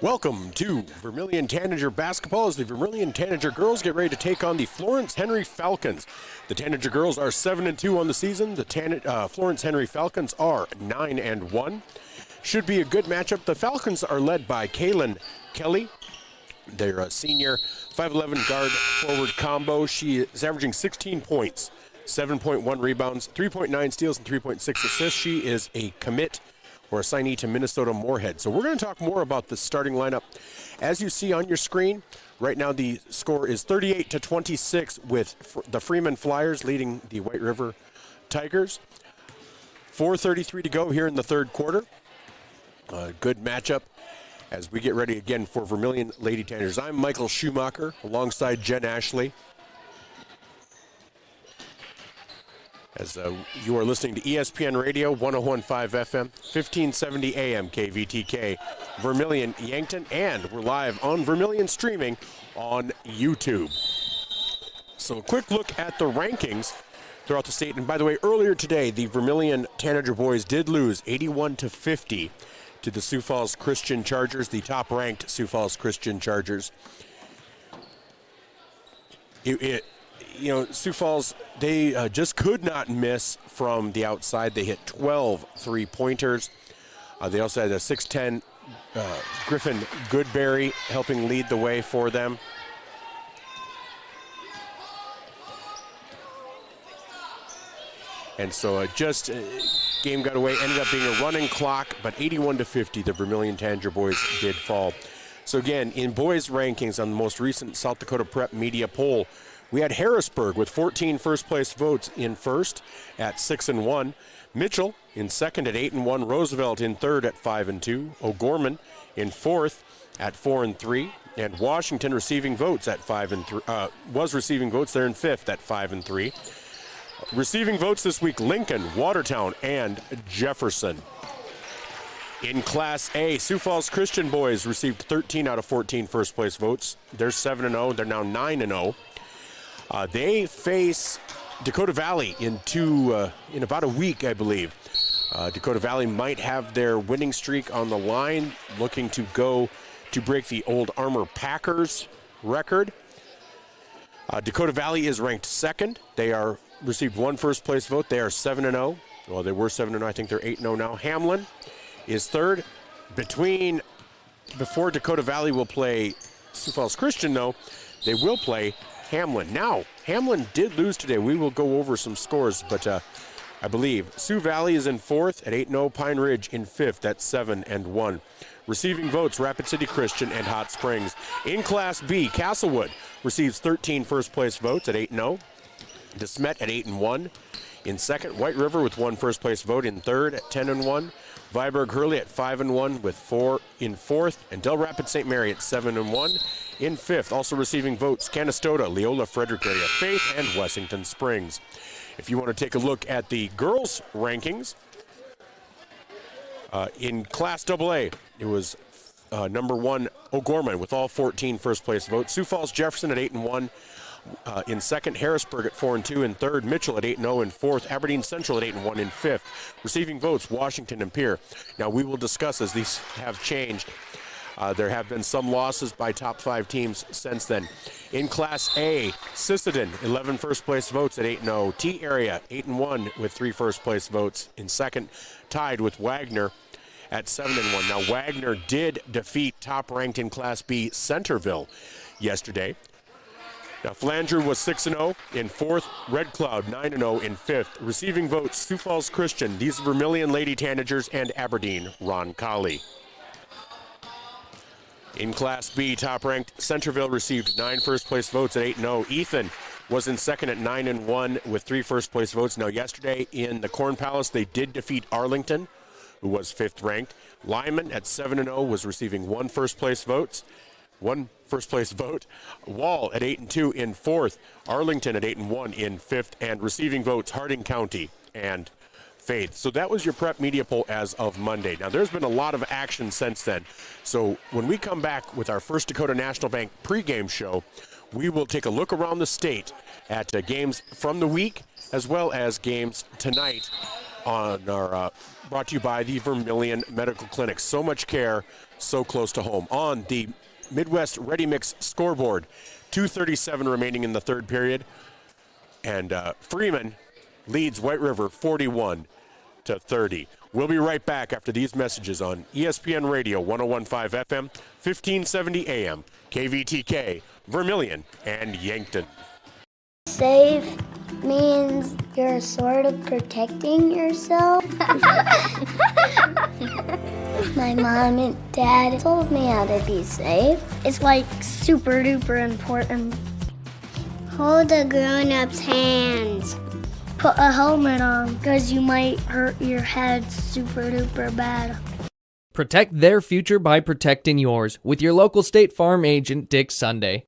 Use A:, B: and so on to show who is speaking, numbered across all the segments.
A: Welcome to Vermilion Tanager basketball as the Vermilion Tanager Girls get ready to take on the Florence-Henry Falcons. The Tanager Girls are 7-2 on the season. The Florence-Henry Falcons are 9-1. Should be a good matchup. The Falcons are led by Kaylin Kelly. They're a senior 5'11 guard forward combo. She is averaging 16 points, 7.1 rebounds, 3.9 steals, and 3.6 assists. She is a commit or assignee to Minnesota Moorhead. So we're going to talk more about the starting lineup. As you see on your screen, right now the score is 38-26 with the Freeman Flyers leading the White River Tigers. 4:33 to go here in the third quarter. Good matchup as we get ready again for Vermilion Lady Tanagers. I'm Michael Schumacher alongside Jen Ashley. As you are listening to ESPN Radio, 101.5 FM, 1570 AM KVTK, Vermilion Yankton, and we're live on Vermilion streaming on YouTube. So a quick look at the rankings throughout the state. And by the way, earlier today, the Vermilion Tanager boys did lose 81-50 to the Sioux Falls Christian Chargers, the top-ranked Sioux Falls Christian Chargers. You know, Sioux Falls, they just could not miss from the outside. They hit 12 three-pointers. They also had a 6'10 Griffin Goodberry helping lead the way for them. And so game got away, ended up being a running clock, but 81-50, the Vermilion Tanager boys did fall. So again, in boys rankings on the most recent South Dakota Prep Media poll, we had Harrisburg with 14 first-place votes in first at 6-1. Mitchell in second at 8-1. Roosevelt in third at 5-2. O'Gorman in fourth at 4-3. And Washington receiving votes at 5-3. Was receiving votes there in fifth at 5-3. Receiving votes this week: Lincoln, Watertown, and Jefferson. In Class A, Sioux Falls Christian boys received 13 out of 14 first-place votes. They're 7-0. They're now 9-0. They face Dakota Valley in about a week, I believe. Dakota Valley might have their winning streak on the line, looking to go to break the Old Armor Packers record. Dakota Valley is ranked second. They received one first-place vote. They are 7-0. Well, they were 7-0. I think they're 8-0 now. Hamlin is third. Before Dakota Valley will play Sioux Falls Christian, though, they will play Hamlin. Now, Hamlin did lose today. We will go over some scores, but I believe Sioux Valley is in fourth at 8-0. Pine Ridge in fifth at 7-1. Receiving votes: Rapid City Christian and Hot Springs. In Class B, Castlewood receives 13 first-place votes at 8-0. DeSmet at 8-1. In second, White River with one first-place vote in third at 10-1. Viborg Hurley at 5-1 with 4 in fourth, and Del Rapid St. Mary at 7-1 in fifth. Also receiving votes: Canastota, Leola Frederick Area Faith, and Wessington Springs. If you want to take a look at the girls' rankings, in Class AA, it was number one O'Gorman with all 14 first-place votes. Sioux Falls Jefferson at 8-1. In second, Harrisburg at 4-2 in third, Mitchell at 8-0 in fourth, Aberdeen Central at 8-1 in fifth. Receiving votes: Washington and Pierre. Now we will discuss as these have changed. There have been some losses by top 5 teams since then. In Class A, Sisseton 11 first-place votes at 8-0. T Area 8-1 with 3 first-place votes. In second, tied with Wagner at 7-1. Now Wagner did defeat top-ranked in Class B Centerville yesterday. Now, Flandreau was 6-0 in fourth. Red Cloud 9-0 in fifth. Receiving votes: Sioux Falls Christian, these Vermilion Lady Tanagers, and Aberdeen Ron Colley. In Class B, top-ranked Centerville received 9 first-place votes at 8-0. Ethan was in second at 9-1 with 3 first-place votes. Now, yesterday in the Corn Palace, they did defeat Arlington, who was 5th-ranked. Lyman at 7-0 was receiving 1 first-place vote. Wall at 8-2 in fourth. Arlington at 8-1 in fifth. And receiving votes: Harding County and Faith. So that was your prep media poll as of Monday. Now, there's been a lot of action since then. So when we come back with our First Dakota National Bank pregame show, we will take a look around the state at games from the week as well as games tonight on our brought to you by the Vermilion Medical Clinic. So much care so close to home. On the Midwest Ready Mix scoreboard, 2:37 remaining in the third period. And Freeman leads White River 41-30. We'll be right back after these messages on ESPN Radio 101.5 FM, 1570 AM, KVTK, Vermilion, and Yankton.
B: Safe means you're sort of protecting yourself. My mom and dad told me how to be safe. It's like super duper important. Hold a grown-up's hands. Put a helmet on because you might hurt your head super duper bad.
C: Protect their future by protecting yours with your local State Farm agent, Dick Sunday.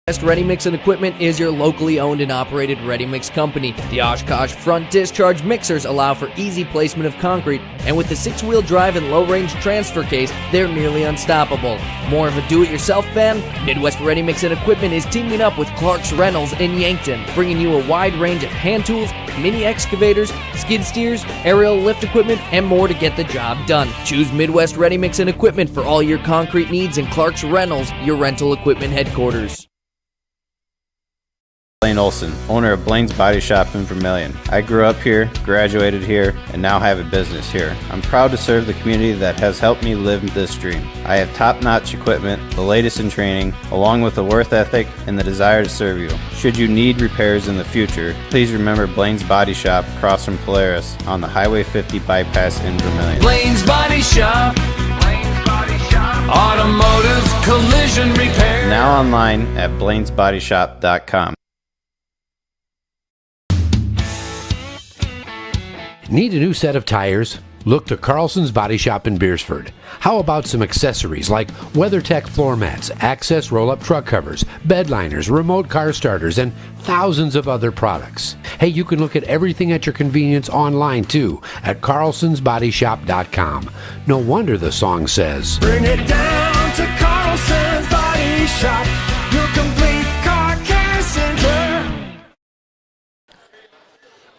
C: Best Ready Mix and Equipment is your locally owned and operated Ready Mix company. The Oshkosh front discharge mixers allow for easy placement of concrete, and with the 6-wheel drive and low-range transfer case, they're nearly unstoppable. More of a do-it-yourself fan? Midwest Ready Mix and Equipment is teaming up with Clark's Rentals in Yankton, bringing you a wide range of hand tools, mini excavators, skid steers, aerial lift equipment, and more to get the job done. Choose Midwest Ready Mix and Equipment for all your concrete needs, and Clark's Rentals, your rental equipment headquarters.
D: Blaine Olson, owner of Blaine's Body Shop in Vermilion. I grew up here, graduated here, and now have a business here. I'm proud to serve the community that has helped me live this dream. I have top-notch equipment, the latest in training, along with a work ethic and the desire to serve you. Should you need repairs in the future, please remember Blaine's Body Shop across from Polaris on the Highway 50 bypass in Vermilion.
E: Blaine's Body Shop. Automotive collision repair.
D: Now online at blainesbodyshop.com.
F: Need a new set of tires? Look to Carlson's Body Shop in Beersford. How about some accessories like WeatherTech floor mats, Access roll-up truck covers, bed liners, remote car starters, and thousands of other products. Hey, you can look at everything at your convenience online too at carlsonsbodyshop.com. No wonder the song says,
E: Bring it down to Carlson's Body Shop, your complete car care center.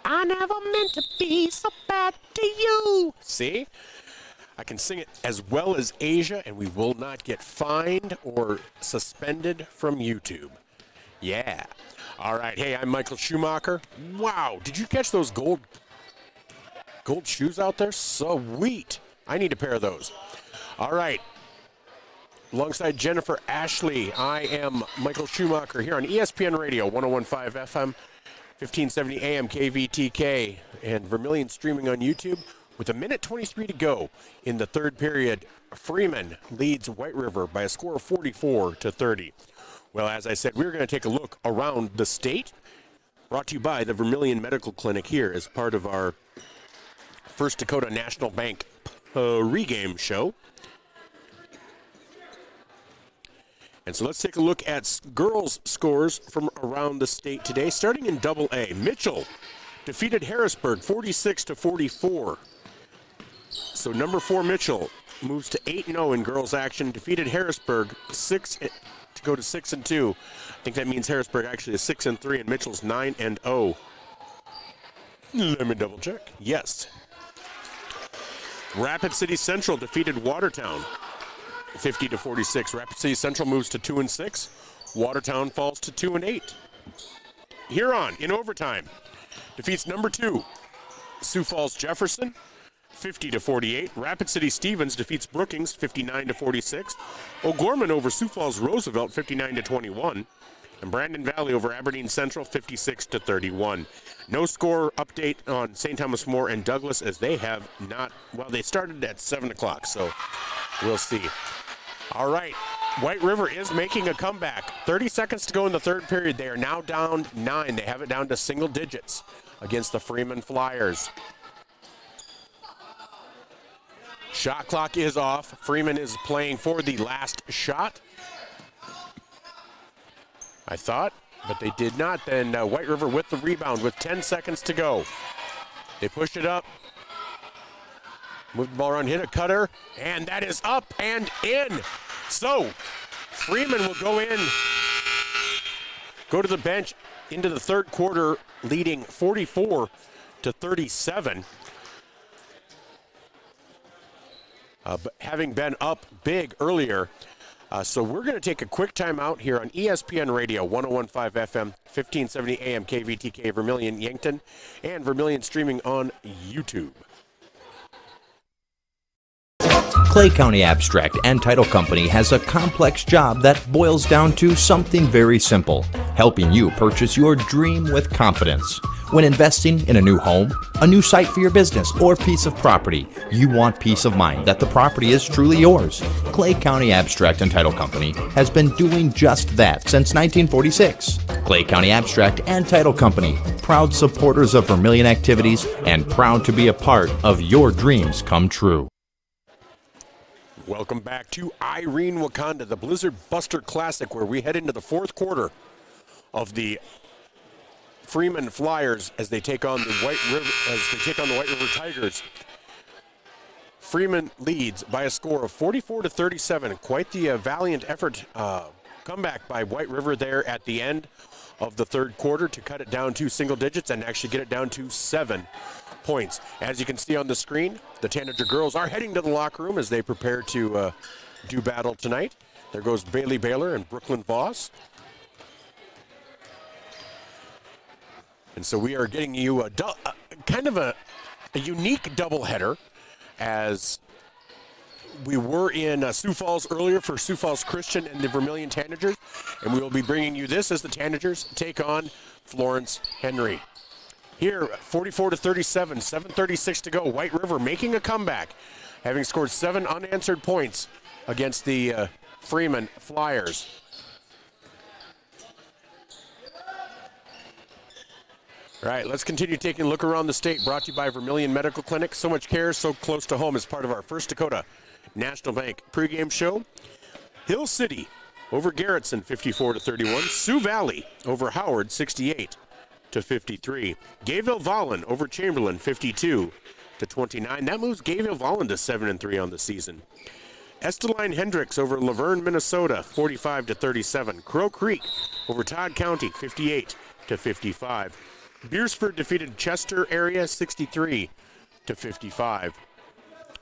A: I never meant to be so bad to you. See? I can sing it as well as Asia, and we will not get fined or suspended from YouTube. Yeah. All right. Hey, I'm Michael Schumacher. Wow. Did you catch those gold shoes out there? Sweet. I need a pair of those. All right. Alongside Jennifer Ashley, I am Michael Schumacher here on ESPN Radio 101.5 FM. 1570 AM KVTK and Vermilion streaming on YouTube. With a minute 23 to go in the third period, Freeman leads White River by a score of 44-30. Well, as I said, we're going to take a look around the state. Brought to you by the Vermilion Medical Clinic here as part of our First Dakota National Bank Pregame show. And so let's take a look at girls' scores from around the state today. Starting in Double A, Mitchell defeated Harrisburg 46-44. So number 4 Mitchell moves to 8-0 in girls' action. Defeated Harrisburg to go to 6-2. I think that means Harrisburg actually is 6-3 and Mitchell's 9-0. Let me double check. Yes. Rapid City Central defeated Watertown 50-46. Rapid City Central moves to 2-6. Watertown falls to 2-8. Huron in overtime defeats number 2 Sioux Falls Jefferson 50-48. Rapid City Stevens defeats Brookings 59-46. O'Gorman over Sioux Falls Roosevelt 59-21. And Brandon Valley over Aberdeen Central 56-31. No score update on St. Thomas More and Douglas as they have not, well, they started at 7 o'clock, so we'll see. All right, White River is making a comeback. 30 seconds to go in the third period. They are now down 9. They have it down to single digits against the Freeman Flyers. Shot clock is off. Freeman is playing for the last shot, I thought, but they did not. Then White River with the rebound with 10 seconds to go. They push it up. Move the ball around, hit a cutter, and that is up and in. So, Freeman will go to the bench into the third quarter, leading 44-37. but having been up big earlier. So we're going to take a quick time out here on ESPN Radio, 101.5 FM, 1570 AM KVTK, Vermilion, Yankton, and Vermilion streaming on YouTube.
G: Clay County Abstract and Title Company has a complex job that boils down to something very simple: helping you purchase your dream with confidence. When investing in a new home, a new site for your business, or piece of property, you want peace of mind that the property is truly yours. Clay County Abstract and Title Company has been doing just that since 1946. Clay County Abstract and Title Company, proud supporters of Vermilion activities and proud to be a part of your dreams come true.
A: Welcome back to Irene-Wakonda, the Blizzard Buster Classic, where we head into the fourth quarter of the Freeman Flyers as they take on the White River Tigers. Freeman leads by a score of 44-37. Quite the valiant effort comeback by White River there at the end of the third quarter to cut it down to single digits and actually get it down to 7 points. As you can see on the screen, the Tanager Girls are heading to the locker room as they prepare to do battle tonight. There goes Bailey Baylor and Brooklyn Voss. And so we are getting you kind of a unique doubleheader, as we were in Sioux Falls earlier for Sioux Falls Christian and the Vermilion Tanagers, and we will be bringing you this as the Tanagers take on Florence-Henry. Here, 44-37, 7:36 to go. White River making a comeback, having scored 7 unanswered points against the Freeman Flyers. All right, let's continue taking a look around the state, brought to you by Vermilion Medical Clinic. So much care, so close to home as part of our First Dakota National Bank pregame show. Hill City over Garrettson, 54-31. Sioux Valley over Howard, 68-53. Gayville-Vollen over Chamberlain, 52-29. That moves Gayville-Vollen to 7-3 on the season. Esteline Hendricks over Laverne, Minnesota, 45-37. Crow Creek over Todd County, 58-55. Beersford defeated Chester area, 63-55.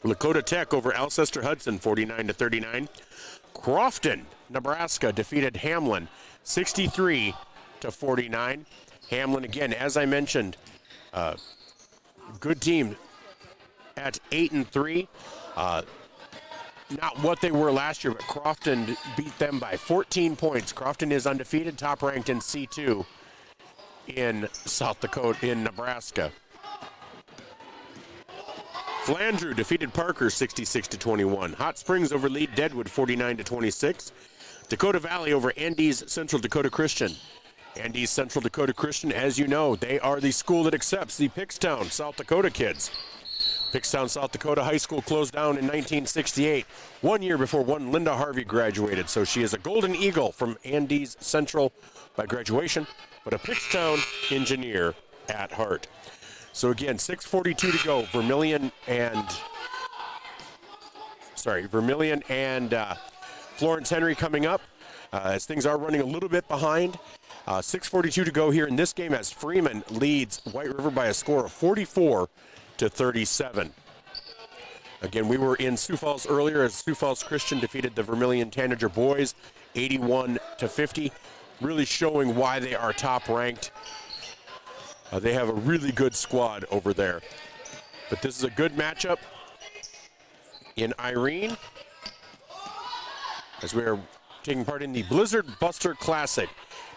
A: Lakota Tech over Alcester Hudson, 49-39. Crofton, Nebraska defeated Hamlin, 63-49. Hamlin, again, as I mentioned, good team at 8-3. Not what they were last year, but Crofton beat them by 14 points. Crofton is undefeated, top ranked in C2 in South Dakota, in Nebraska. Flandreau defeated Parker 66-21. Hot Springs over Lead Deadwood 49-26. Dakota Valley over Andes Central Dakota Christian. Andes Central Dakota Christian, as you know, they are the school that accepts the Pickstown, South Dakota kids. Pickstown, South Dakota High School closed down in 1968, 1 year before one Linda Harvey graduated. So she is a Golden Eagle from Andes Central by graduation, but a Pickstown engineer at heart. So again, 6:42 to go. Vermilion and Florence-Henry coming up as things are running a little bit behind. 6:42 to go here in this game as Freeman leads White River by a score of 44-37. Again, we were in Sioux Falls earlier as Sioux Falls Christian defeated the Vermilion Tanager boys 81-50, really showing why they are top ranked. They have a really good squad over there. But this is a good matchup in Irene as we are taking part in the Blizzard Buster Classic.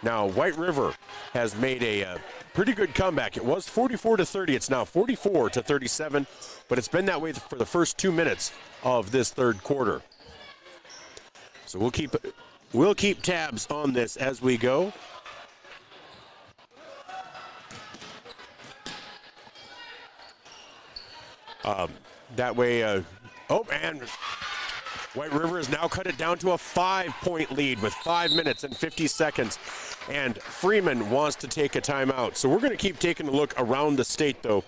A: Now, White River has made a pretty good comeback. It was 44-30. It's now 44-37, but it's been that way for the first 2 minutes of this third quarter. So we'll keep tabs on this as we go. That way, and White River has now cut it down to a 5-point lead with 5 minutes and 50 seconds. And Freeman wants to take a timeout. So we're going to keep taking a look around the state, though.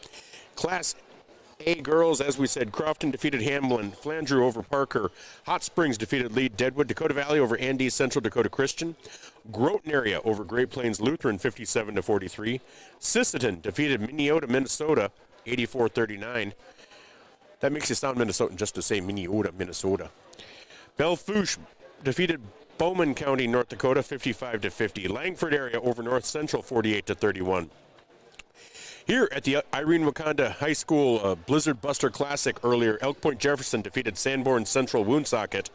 A: Class A girls, as we said, Crofton defeated Hamlin, Flandreau over Parker, Hot Springs defeated Lead Deadwood, Dakota Valley over Andes Central Dakota Christian, Groton area over Great Plains Lutheran 57-43, Sisseton defeated Minneota, Minnesota 84-39. That makes you sound Minnesotan just to say Minneota, Minnesota. Belle-Fourche defeated Bowman County, North Dakota, 55-50. Langford area over North Central, 48-31. Here at the Irene-Wakonda High School Blizzard Buster Classic earlier, Elk Point Jefferson defeated Sanborn Central Woonsocket,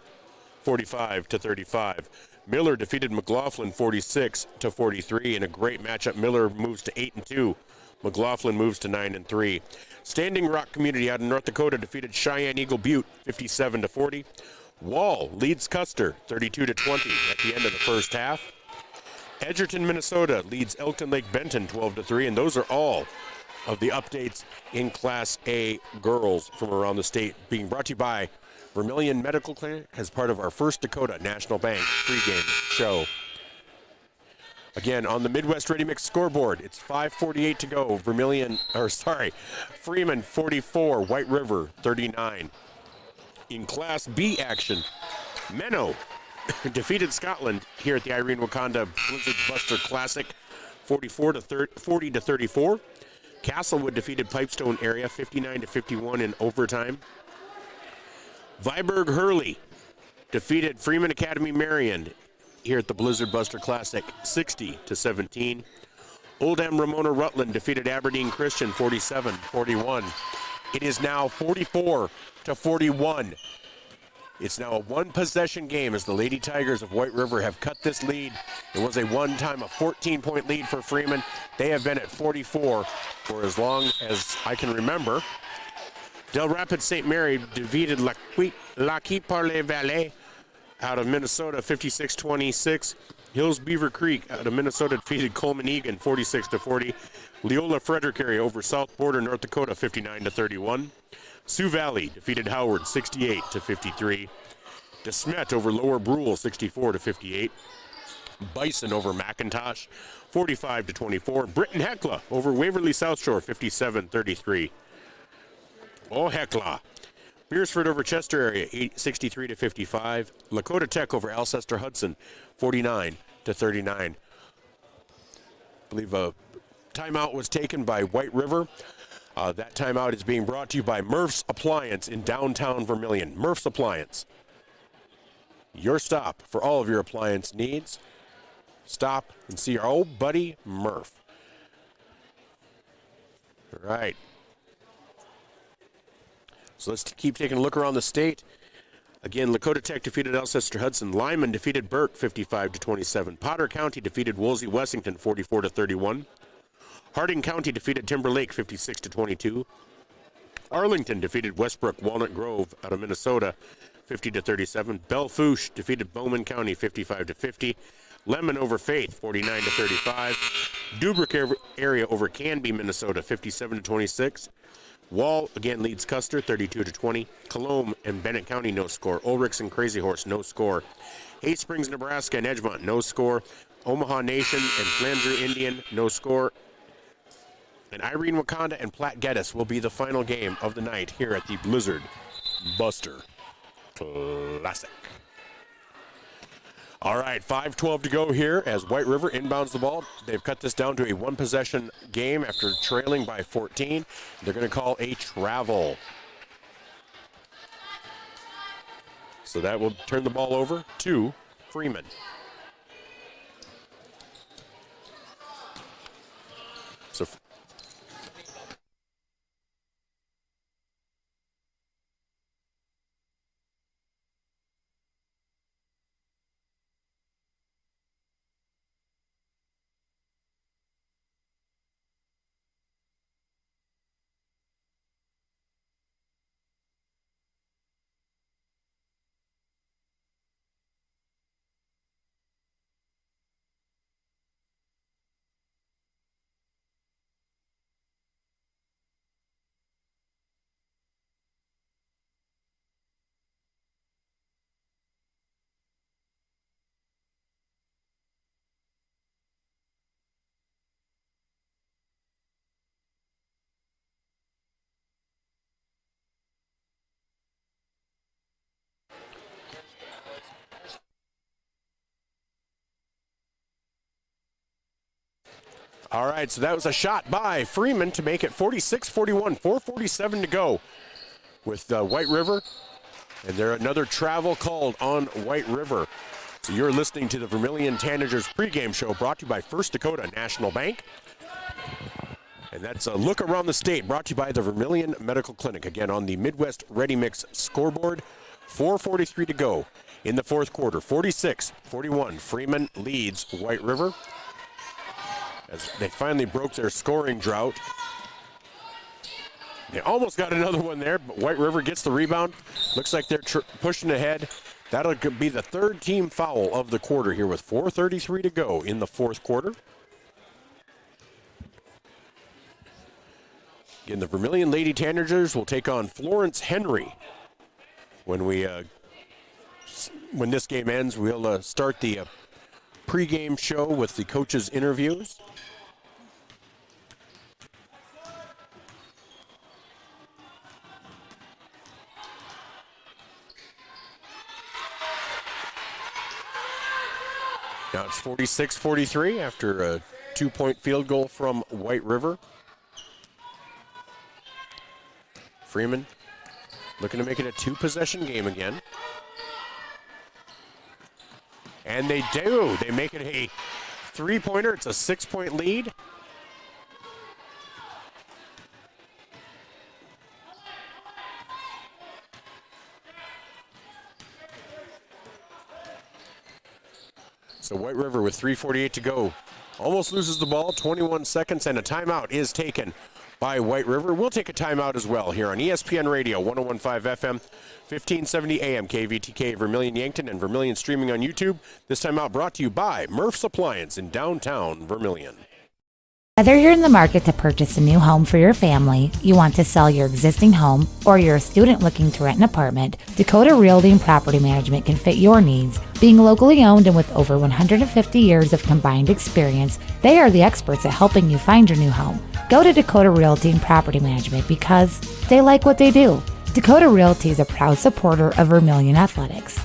A: 45-35. Miller defeated McLaughlin 46-43 in a great matchup. Miller moves to 8-2. McLaughlin moves to 9-3. Standing Rock Community out in North Dakota defeated Cheyenne Eagle Butte 57-40. Wall leads Custer 32-20 at the end of the first half. Edgerton, Minnesota leads Elkton Lake Benton 12-3, and those are all of the updates in Class A girls from around the state, being brought to you by Vermilion Medical Clinic as part of our First Dakota National Bank pregame show. Again, on the Midwest Ready Mix scoreboard, it's 5:48 to go. Freeman 44, White River 39. In Class B action, Menno defeated Scotland here at the Irene-Wakonda Blizzard Buster Classic, 40-34. Castlewood defeated Pipestone area, 59-51 in overtime. Viborg Hurley defeated Freeman Academy Marion here at the Blizzard Buster Classic, 60-17. Oldham Ramona Rutland defeated Aberdeen Christian, 47-41. It is now 44-41. It's now a one-possession game as the Lady Tigers of White River have cut this lead. It was a one-time, a 14-point lead for Freeman. They have been at 44 for as long as I can remember. Del Rapids St. Mary defeated Lac-Qui-Parle-Vallée out of Minnesota, 56-26. Hills Beaver Creek out of Minnesota defeated Coleman Egan, 46-40. Leola Frederick area over South Border, North Dakota, 59-31. Sioux Valley defeated Howard, 68-53. DeSmet over Lower Brule, 64-58. Bison over McIntosh, 45-24. Britton Hecla over Waverly South Shore, 57-33. Oh, Hecla. Beersford over Chester area, 63-55. Lakota Tech over Alcester Hudson, 49-39. I believe a timeout was taken by White River. That timeout is being brought to you by Murph's Appliance in downtown Vermilion. Murph's Appliance. Your stop for all of your appliance needs. Stop and see our old buddy Murph. All right. So let's keep taking a look around the state. Again, Lakota Tech defeated Alcester Hudson. Lyman defeated Burke 55-27. Potter County defeated Woolsey Wessington 44-31. Harding County defeated Timberlake 56-22. Arlington defeated Westbrook Walnut Grove out of Minnesota 50-37. Belle-Fourche defeated Bowman County 55-50. Lemon over Faith 49-35. Dubrick area over Canby, Minnesota 57-26. Wall again leads Custer 32-20. Colombe and Bennett County no score. Ulrichs and Crazy Horse no score. Hay Springs, Nebraska and Edgemont no score. Omaha Nation and Flandreau Indian no score. And Irene-Wakonda and Platte Geddes will be the final game of the night here at the Blizzard Buster Classic. All right, 5:12 to go here as White River inbounds the ball. They've cut this down to a one-possession game after trailing by 14. They're going to call a travel. So that will turn the ball over to Freeman. So all right, so that was a shot by Freeman to make it 46-41, 4:47 to go. with White River. And there another travel called on White River. So you're listening to the Vermilion Tanagers pregame show brought to you by First Dakota National Bank. And that's a look around the state brought to you by the Vermilion Medical Clinic. Again, on the Midwest Ready Mix scoreboard, 4:43 to go in the fourth quarter. 46-41, Freeman leads White River as they finally broke their scoring drought. They almost got another one there, but White River gets the rebound. Looks like they're pushing ahead. That'll be the third team foul of the quarter here with 4:33 to go in the fourth quarter. Again, the Vermilion Lady Tanagers will take on Florence-Henry. When this game ends, we'll start the pregame show with the coaches' interviews. Now it's 46-43 after a 2-point field goal from White River. Freeman looking to make it a 2-possession game again. And they do. They make it a 3-pointer. It's a 6-point lead. So White River with 3:48 to go. Almost loses the ball, 21 seconds, and a timeout is taken by White River. We'll take a timeout as well here on ESPN Radio, 101.5 FM, 1570 AM, KVTK, Vermilion Yankton, and Vermilion streaming on YouTube. This timeout brought to you by Murph's Appliance in downtown Vermilion.
H: Whether you're in the market to purchase a new home for your family, you want to sell your existing home, or you're a student looking to rent an apartment, Dakota Realty and Property Management can fit your needs. Being locally owned and with over 150 years of combined experience, they are the experts at helping you find your new home. Go to Dakota Realty and Property Management because they like what they do. Dakota Realty is a proud supporter of Vermilion Athletics.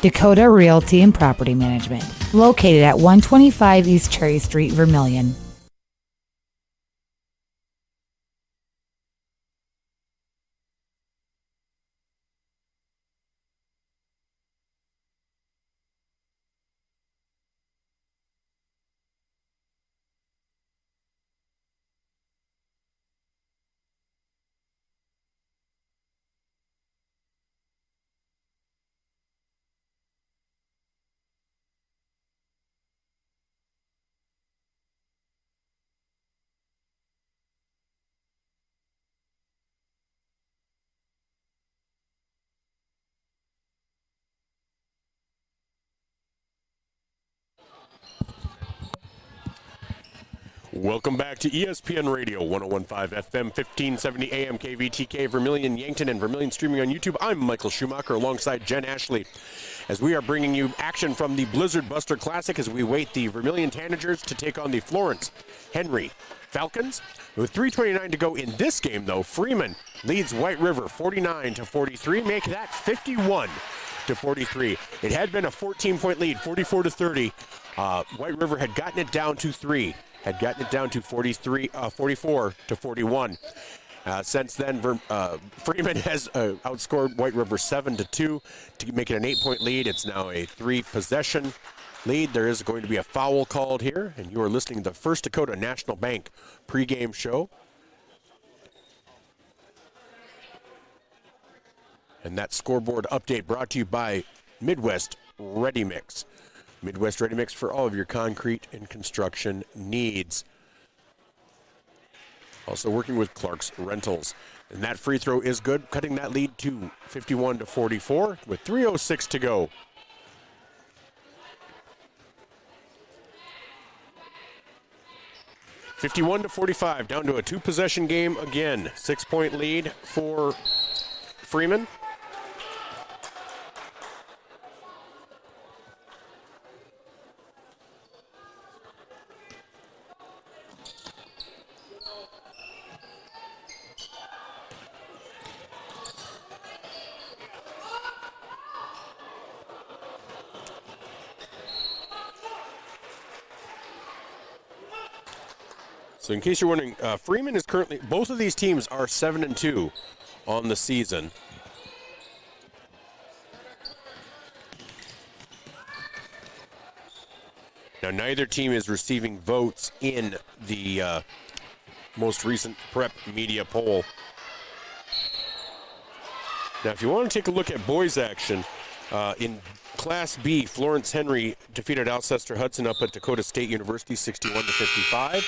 H: Dakota Realty and Property Management, located at 125 East Cherry Street, Vermilion.
A: Welcome back to ESPN Radio, 101.5 FM, 1570 AM, KVTK, Vermilion Yankton, and Vermilion streaming on YouTube. I'm Michael Schumacher alongside Jen Ashley as we are bringing you action from the Blizzard Buster Classic as we wait the Vermilion Tanagers to take on the Florence-Henry Falcons. With 3:29 to go in this game, though, Freeman leads White River 49-43, make that 51-43. It had been a 14-point lead, 44-30. White River had gotten it down to 3. Had gotten it down to 44-41. Since then, Freeman has outscored White River 7-2 to make it an 8-point lead. It's now a 3-possession lead. There is going to be a foul called here, and you are listening to the First Dakota National Bank pregame show. And that scoreboard update brought to you by Midwest Ready Mix. Midwest Ready Mix for all of your concrete and construction needs. Also working with Clark's Rentals. And that free throw is good, cutting that lead to 51-44 with 3:06 to go. (51-45), down to a 2-possession game again. 6-point lead for Freeman. So in case you're wondering, Freeman is currently, both of these teams are 7-2 on the season. Now, neither team is receiving votes in the most recent prep media poll. Now, if you want to take a look at boys action, in Class B, Florence-Henry defeated Alcester Hudson up at Dakota State University 61-55.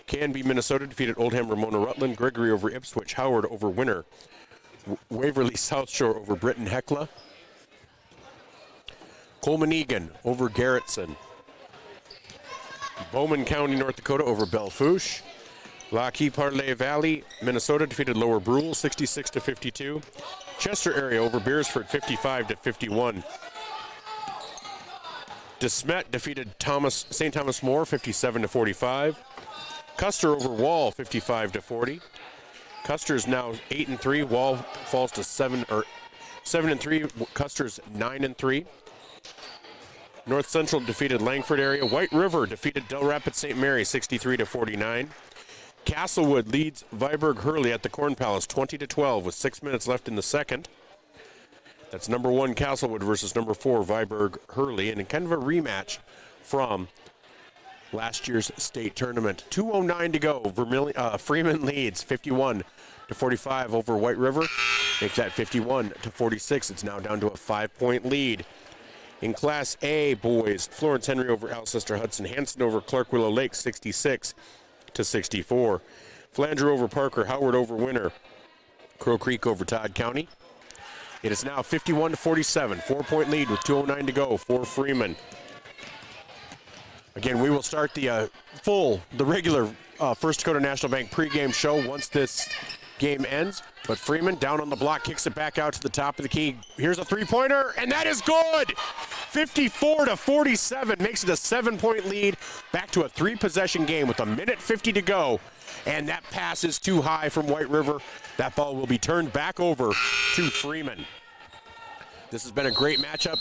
A: Canby, Minnesota defeated Oldham Ramona Rutland. Gregory over Ipswich. Howard over Winner. Waverly South Shore over Britton Hecla. Colman-Egan over Garrettson. Bowman County, North Dakota over Belle-Fourche. Lac Parle Valley, Minnesota defeated Lower Brule 66-52. Chester area over Beersford 55-51. De Smet defeated St. Thomas More 57-45. Custer over Wall 55-40. Custer is now 8-3. Wall falls to 7-3. Custer's 9-3. North Central defeated Langford area. White River defeated Del Rapids St. Mary 63-49. Castlewood leads Viborg Hurley at the Corn Palace 20-12 with 6 minutes left in the second. That's number 1 Castlewood versus number 4 Viborg Hurley, and kind of a rematch from last year's state tournament. 2:09 to go. Freeman leads 51-45 over White River. Makes that 51-46. It's now down to a 5-point lead. In Class A, boys, Florence-Henry over Alcester Hudson. Hanson over Clark Willow Lake 66-64. Flanger over Parker. Howard over Winner. Crow Creek over Todd County. It is now 51-47. 4-point lead with 2:09 to go for Freeman. Again, we will start the regular First Dakota National Bank pregame show once this game ends. But Freeman down on the block, kicks it back out to the top of the key. Here's a three-pointer, and that is good! 54-47 makes it a 7-point lead. Back to a 3-possession game with 1:50 to go. And that pass is too high from White River. That ball will be turned back over to Freeman. This has been a great matchup,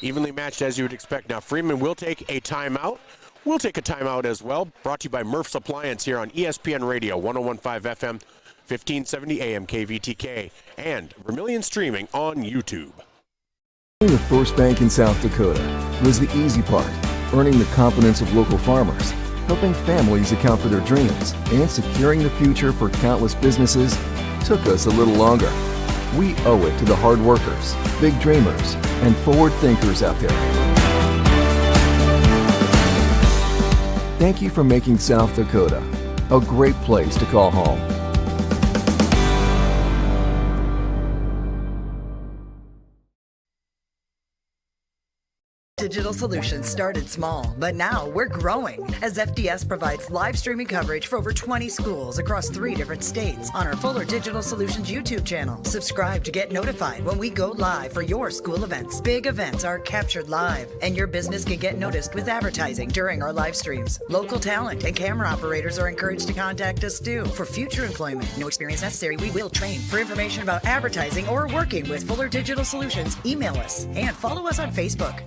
A: evenly matched as you would expect. Now Freeman will take a timeout. We'll take a timeout as well. Brought to you by Murph's Appliance here on ESPN Radio, 101.5 FM, 1570 AM KVTK, and Vermilion streaming on YouTube.
I: The First Bank in South Dakota was the easy part, earning the confidence of local farmers, helping families account for their dreams, and securing the future for countless businesses took us a little longer. We owe it to the hard workers, big dreamers, and forward thinkers out there. Thank you for making South Dakota a great place to call home.
J: Digital Solutions started small, but now we're growing as FDS provides live streaming coverage for over 20 schools across 3 different states on our Fuller Digital Solutions YouTube channel. Subscribe to get notified when we go live for your school events. Big events are captured live, and your business can get noticed with advertising during our live streams. Local talent and camera operators are encouraged to contact us too. For future employment, no experience necessary, we will train. For information about advertising or working with Fuller Digital Solutions, email us and follow us on Facebook.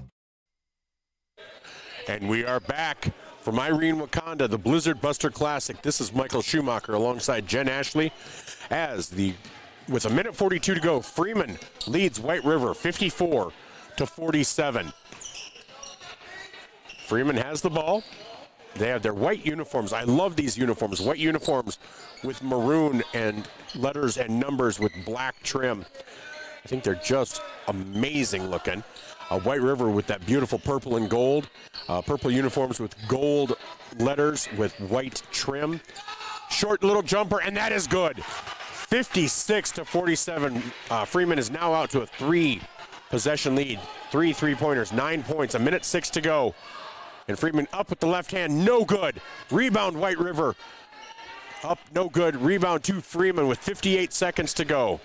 A: And we are back from Irene-Wakonda, the Blizzard Buster Classic. This is Michael Schumacher alongside Jen Ashley with 1:42 to go. Freeman leads White River 54-47. Freeman has the ball. They have their white uniforms. I love these uniforms. White uniforms with maroon and letters and numbers with black trim. I think they're just amazing looking. White River with that beautiful purple and gold. Purple uniforms with gold letters with white trim. Short little jumper, and that is good. 56-47. Freeman is now out to a 3-possession lead. 3 3-pointers, 9 points, 1:06 to go. And Freeman up with the left hand, no good. Rebound White River. Up, no good. Rebound to Freeman with 58 seconds to go.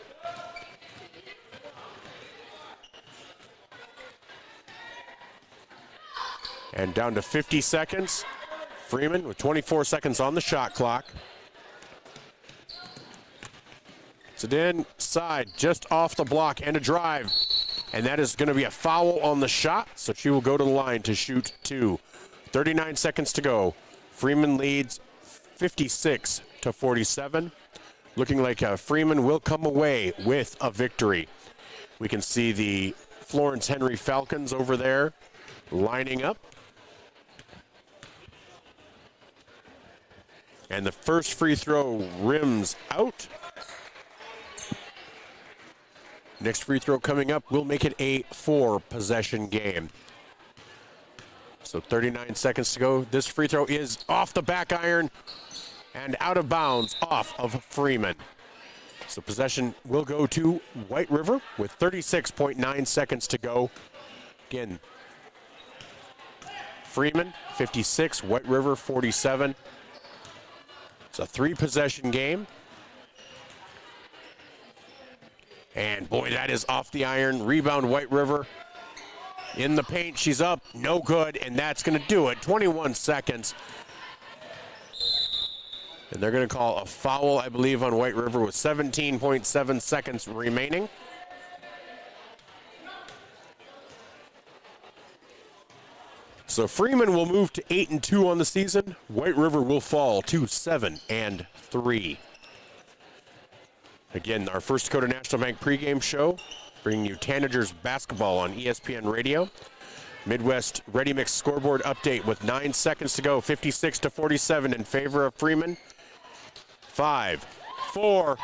A: And down to 50 seconds. Freeman with 24 seconds on the shot clock. It's an inside, just off the block, and a drive. And that is going to be a foul on the shot, so she will go to the line to shoot 2. 39 seconds to go. Freeman leads 56-47. looking like Freeman will come away with a victory. We can see the Florence-Henry Falcons over there lining up. And the first free throw rims out. Next free throw coming up will make it a 4-possession game. So 39 seconds to go. This free throw is off the back iron and out of bounds off of Freeman. So possession will go to White River with 36.9 seconds to go. Again, Freeman 56, White River 47. It's a 3-possession game. And boy, that is off the iron. Rebound, White River. In the paint, she's up, no good, and that's gonna do it. 21 seconds. And they're gonna call a foul, I believe, on White River with 17.7 seconds remaining. So Freeman will move to 8-2 on the season. White River will fall to 7-3. Again, our First Dakota National Bank pregame show, bringing you Tanagers basketball on ESPN Radio. Midwest Ready Mix scoreboard update with 9 seconds to go, 56-47 in favor of Freeman. 5, 4,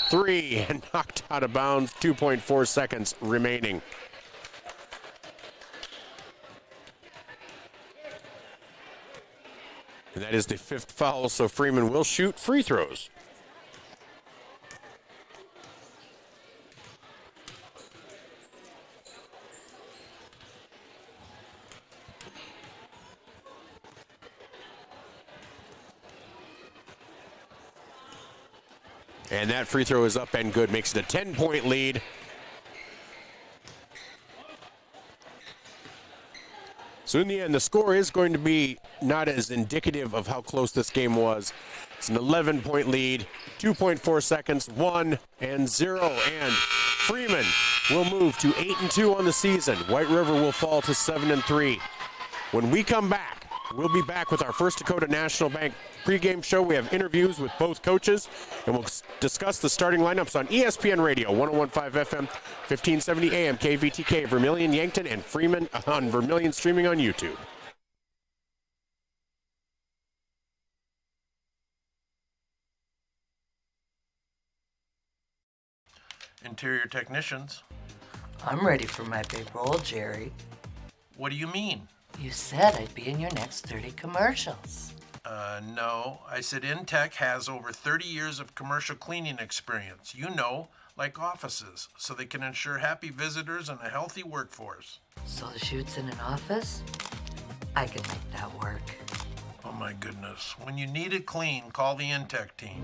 A: 3, and knocked out of bounds, 2.4 seconds remaining. And that is the 5th foul, so Freeman will shoot free throws. And that free throw is up and good, makes it a 10-point lead. So in the end, the score is going to be not as indicative of how close this game was. It's an 11-point lead, 2.4 seconds, 1-0. And Freeman will move to 8-2 on the season. White River will fall to 7-3. When we come back, we'll be back with our First Dakota National Bank pregame show. We have interviews with both coaches, and we'll discuss the starting lineups on ESPN Radio, 101.5 FM, 1570 AM, KVTK, Vermilion, Yankton, and Freeman on Vermilion, streaming on YouTube.
K: Interior technicians.
L: I'm ready for my big role, Jerry.
K: What do you mean?
L: You said I'd be in your next 30 commercials.
K: No. I said Intech has over 30 years of commercial cleaning experience. You know, like offices, so they can ensure happy visitors and a healthy workforce.
L: So the shoot's in an office? I can make that work.
K: Oh my goodness. When you need it clean, call the Intech team.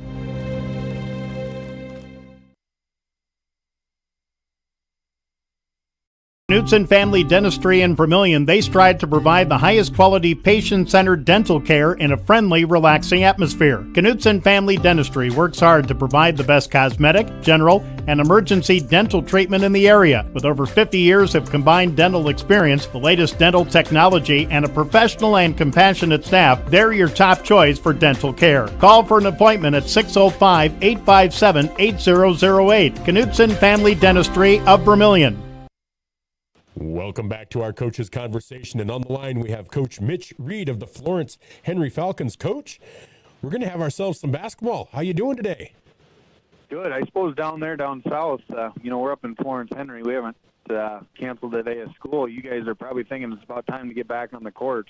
M: Knutson Family Dentistry in Vermilion, they strive to provide the highest quality patient-centered dental care in a friendly, relaxing atmosphere. Knutson Family Dentistry works hard to provide the best cosmetic, general, and emergency dental treatment in the area. With over 50 years of combined dental experience, the latest dental technology, and a professional and compassionate staff, they're your top choice for dental care. Call for an appointment at 605-857-8008. Knutson Family Dentistry of Vermilion.
A: Welcome back to our coaches conversation, and on the line we have Coach Mitch Reed of the Florence-Henry Falcons. Coach, we're going to have ourselves some basketball. How you doing today?
N: Good. I suppose down south, we're up in Florence-Henry. We haven't canceled a day of school. You guys are probably thinking it's about time to get back on the court.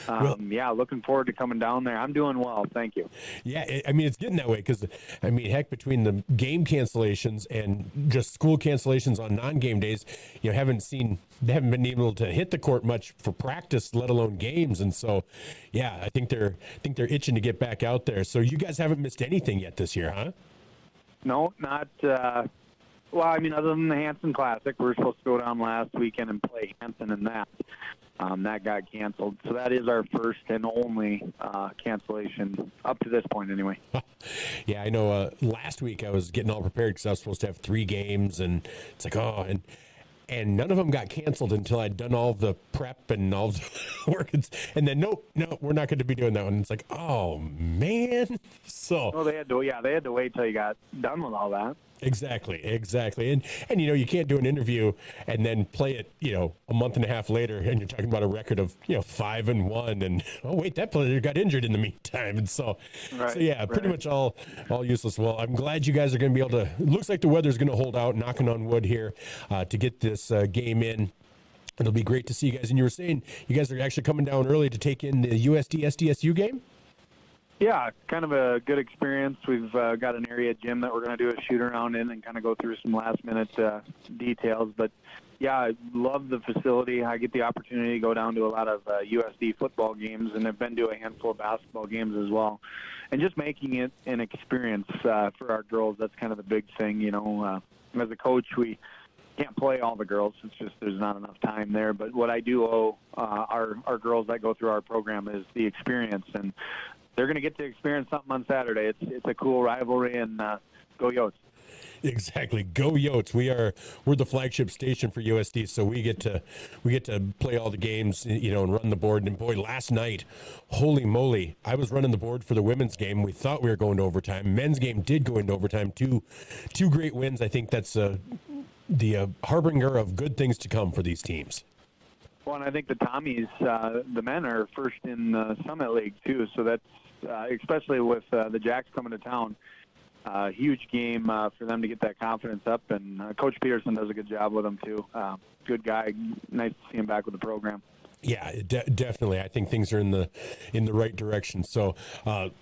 N: Looking forward to coming down there. I'm doing well, thank you.
A: Yeah, it's getting that way because, heck, between the game cancellations and just school cancellations on non-game days, they haven't been able to hit the court much for practice, let alone games. And so, I think they're itching to get back out there. So you guys haven't missed anything yet this year, huh?
N: No, not. Other than the Hanson Classic, we were supposed to go down last weekend and play Hanson in that. That got canceled. So that is our first and only cancellation up to this point anyway.
A: Yeah, I know last week I was getting all prepared because I was supposed to have 3 games, and it's like, and none of them got canceled until I'd done all the prep and all the work. And then, no, we're not going to be doing that one. It's like, oh, man. So.
N: Well, they had to wait till you got done with all that.
A: Exactly. And you can't do an interview and then play it, a month and a half later, and you're talking about a record of, 5-1, and oh wait, that player got injured in the meantime, and pretty much all useless. Well, I'm glad you guys are going to be able to. It looks like the weather's going to hold out, knocking on wood here, to get this game in. It'll be great to see you guys. And you were saying you guys are actually coming down early to take in the USD SDSU game.
N: Yeah, kind of a good experience. We've got an area gym that we're going to do a shoot around in and kind of go through some last-minute details. But, yeah, I love the facility. I get the opportunity to go down to a lot of USD football games, and I've been to a handful of basketball games as well. And just making it an experience for our girls, that's kind of the big thing. As a coach, we can't play all the girls. It's just there's not enough time there. But what I do owe our girls that go through our program is the experience, and they're going to get to experience something on Saturday. It's a cool rivalry, and go Yotes.
A: Exactly, go Yotes. We're the flagship station for USD, so we get to play all the games, and run the board. And boy, last night, holy moly, I was running the board for the women's game. We thought we were going to overtime. Men's game did go into overtime. Two great wins. I think that's the harbinger of good things to come for these teams.
N: Well, and I think the Tommies, the men are first in the Summit League too, so that's especially with the Jacks coming to town. Huge game for them to get that confidence up, and Coach Peterson does a good job with them too. Good guy, nice to see him back with the program.
A: Yeah, definitely. I think things are in the right direction. So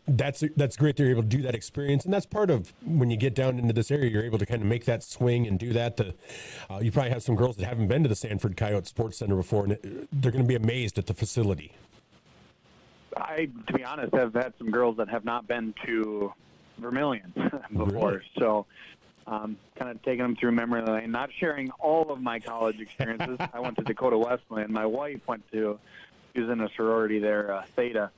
A: that's great. They're able to do that experience, and that's part of when you get down into this area. You're able to kind of make that swing and do that. You probably have some girls that haven't been to the Sanford Coyote Sports Center before, and they're going to be amazed at the facility.
N: I, to be honest, have had some girls that have not been to Vermilion before, really? So kind of taking them through memory lane, not sharing all of my college experiences. I went to Dakota Wesleyan. My wife she was in a sorority there, Theta.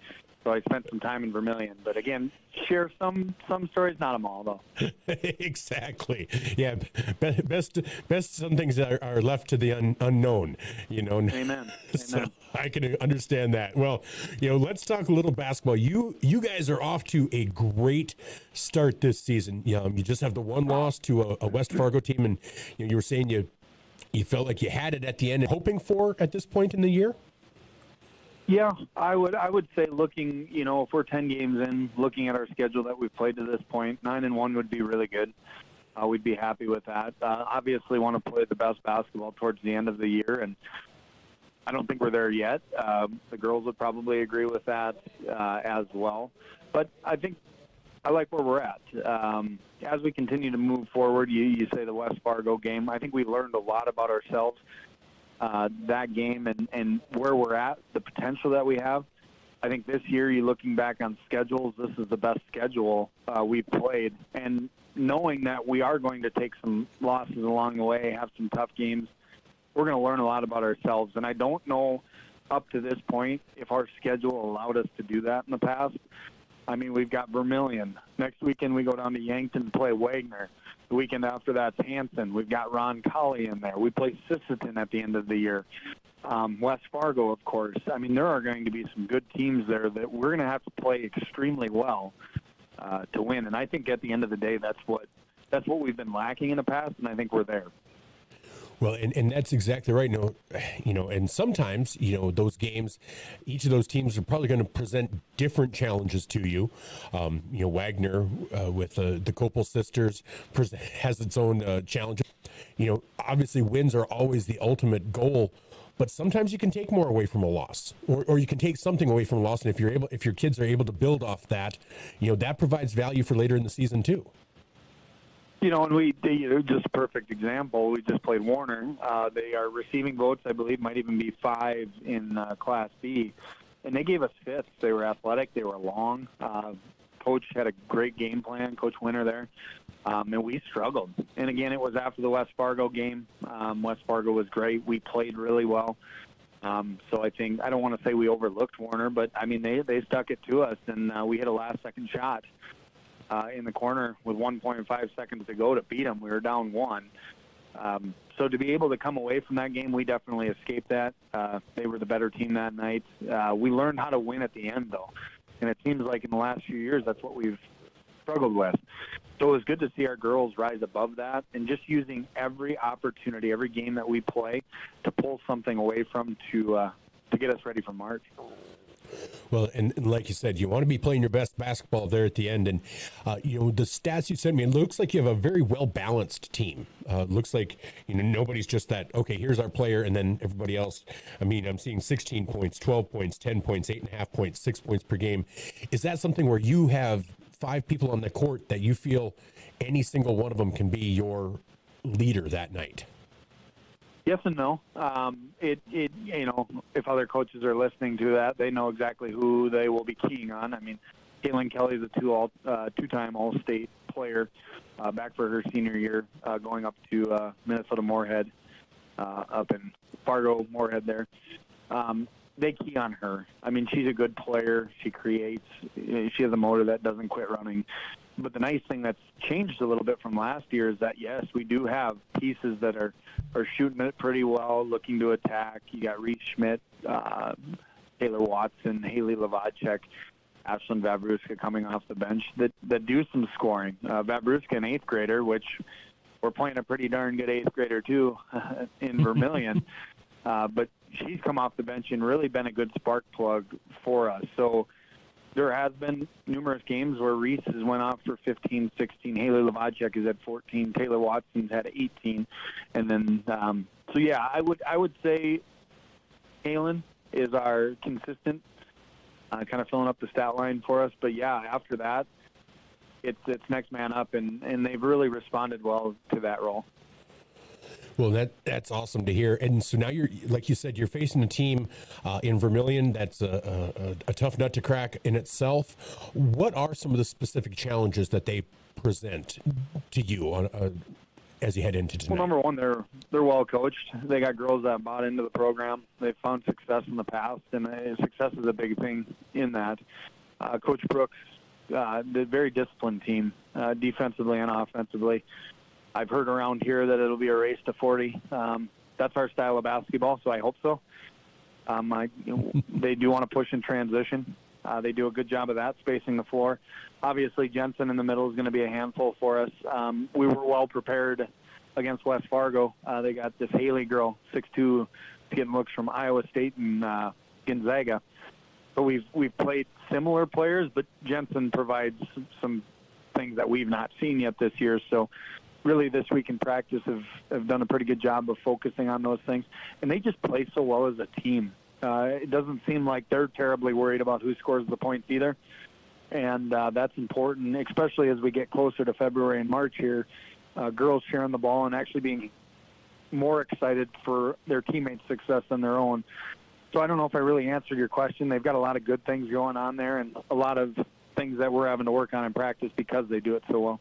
N: So I spent some time in Vermilion. But again, share some stories, not them all, though.
A: Exactly. Yeah, best some things that are left to the unknown,
N: Amen.
A: So I can understand that. Well, let's talk a little basketball. You guys are off to a great start this season. You just have the one loss to a West Fargo team, and you were saying you felt like you had it at the end. Hoping for at this point in the year?
N: Yeah, I would say looking, if we're 10 games in, looking at our schedule that we've played to this point, 9-1 would be really good. We'd be happy with that. Obviously want to play the best basketball towards the end of the year, and I don't think we're there yet. The girls would probably agree with that as well. But I think I like where we're at. As we continue to move forward, you say the West Fargo game, I think we learned a lot about ourselves. That game and where we're at, the potential that we have. I think this year, you're looking back on schedules, this is the best schedule we've played. And knowing that we are going to take some losses along the way, have some tough games, we're going to learn a lot about ourselves. And I don't know up to this point if our schedule allowed us to do that in the past. I mean, we've got Vermilion. Next weekend, we go down to Yankton and play Wagner. The weekend after that's Hanson. We've got Ron Colley in there. We play Sisseton at the end of the year. West Fargo, of course. I mean, there are going to be some good teams there that we're going to have to play extremely well to win. And I think at the end of the day, that's what we've been lacking in the past, and I think we're there.
A: Well, and that's exactly right. And sometimes, those games, each of those teams are probably going to present different challenges to you. Wagner with the Copel sisters has its own challenges. Obviously wins are always the ultimate goal, but sometimes you can take more away from a loss, or you can take something away from a loss. And if your kids are able to build off that, that provides value for later in the season too.
N: And just a perfect example, we just played Warner. They are receiving votes, I believe, might even be 5 in Class B. And they gave us fifths. They were athletic. They were long. Coach had a great game plan, Coach Winter there. And we struggled. And, again, it was after the West Fargo game. West Fargo was great. We played really well. So I think, I don't want to say we overlooked Warner, but, I mean, they stuck it to us. And we hit a last-second shot in the corner with 1.5 seconds to go to beat them. We were down 1. So So to be able to come away from that game, we definitely escaped that. They were the better team that night. We learned how to win at the end, though. And it seems like in the last few years, that's what we've struggled with. So it was good to see our girls rise above that and just using every opportunity, every game that we play to pull something away from to get us ready for March.
A: Well, and like you said, you want to be playing your best basketball there at the end. And, the stats you sent me, it looks like you have a very well-balanced team. Looks like, nobody's just that, okay, here's our player, and then everybody else. I mean, I'm seeing 16 points, 12 points, 10 points, 8.5 points, 6 points per game. Is that something where you have 5 people on the court that you feel any single one of them can be your leader that night?
N: Yes and no. If other coaches are listening to that, they know exactly who they will be keying on. I mean, Caitlin Kelly is a two-time All-State player, back for her senior year, going up to Minnesota Moorhead, up in Fargo Moorhead there. They key on her. I mean, she's a good player. She creates. She has a motor that doesn't quit running. But the nice thing that's changed a little bit from last year is that, yes, we do have pieces that are shooting it pretty well, looking to attack. You got Reese Schmidt, Taylor Watson, Haley Lavacek, Ashlyn Vabruska coming off the bench that do some scoring. Vabruska, an 8th grader, which we're playing a pretty darn good 8th grader, too, in Vermilion. But she's come off the bench and really been a good spark plug for us. So there has been numerous games where Reese has went off for 15, 16. Haley Lavacek is at 14. Taylor Watson's had 18. And then, I would say Kaylin is our consistent, kind of filling up the stat line for us. But, after that, it's next man up, and they've really responded well to that role.
A: Well, that's awesome to hear. And so now you're, like you said, you're facing a team in Vermilion that's a tough nut to crack in itself. What are some of the specific challenges that they present to you as you head into tonight?
N: Well, number one, they're well coached. They got girls that bought into the program. They've found success in the past, and success is a big thing in that. Coach Brooks, the very disciplined team, defensively and offensively. I've heard around here that it'll be a race to 40. That's our style of basketball, so I hope so. They do want to push in transition. They do a good job of that, spacing the floor. Obviously, Jensen in the middle is going to be a handful for us. We were well prepared against West Fargo. They got this Haley girl, 6'2", getting looks from Iowa State and Gonzaga. So we've played similar players, but Jensen provides some things that we've not seen yet this year. So really this week in practice have done a pretty good job of focusing on those things. And they just play so well as a team. It doesn't seem like they're terribly worried about who scores the points either. And that's important, especially as we get closer to February and March here. Girls sharing the ball and actually being more excited for their teammates' success than their own. So I don't know if I really answered your question. They've got a lot of good things going on there and a lot of things that we're having to work on in practice because they do it so well.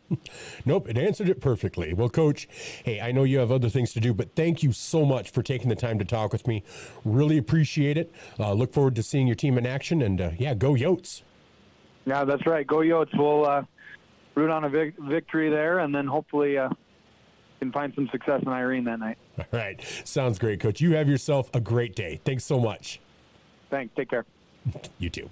A: Nope, it answered it perfectly. Well, Coach, hey, I know you have other things to do, but thank you so much for taking the time to talk with me. Really appreciate it. Look forward to seeing your team in action, and go Yotes.
N: Yeah, that's right. Go Yotes. We'll root on a victory there, and then hopefully can find some success in Irene that night.
A: All right. Sounds great, Coach. You have yourself a great day. Thanks so much.
N: Thanks. Take care.
A: You too.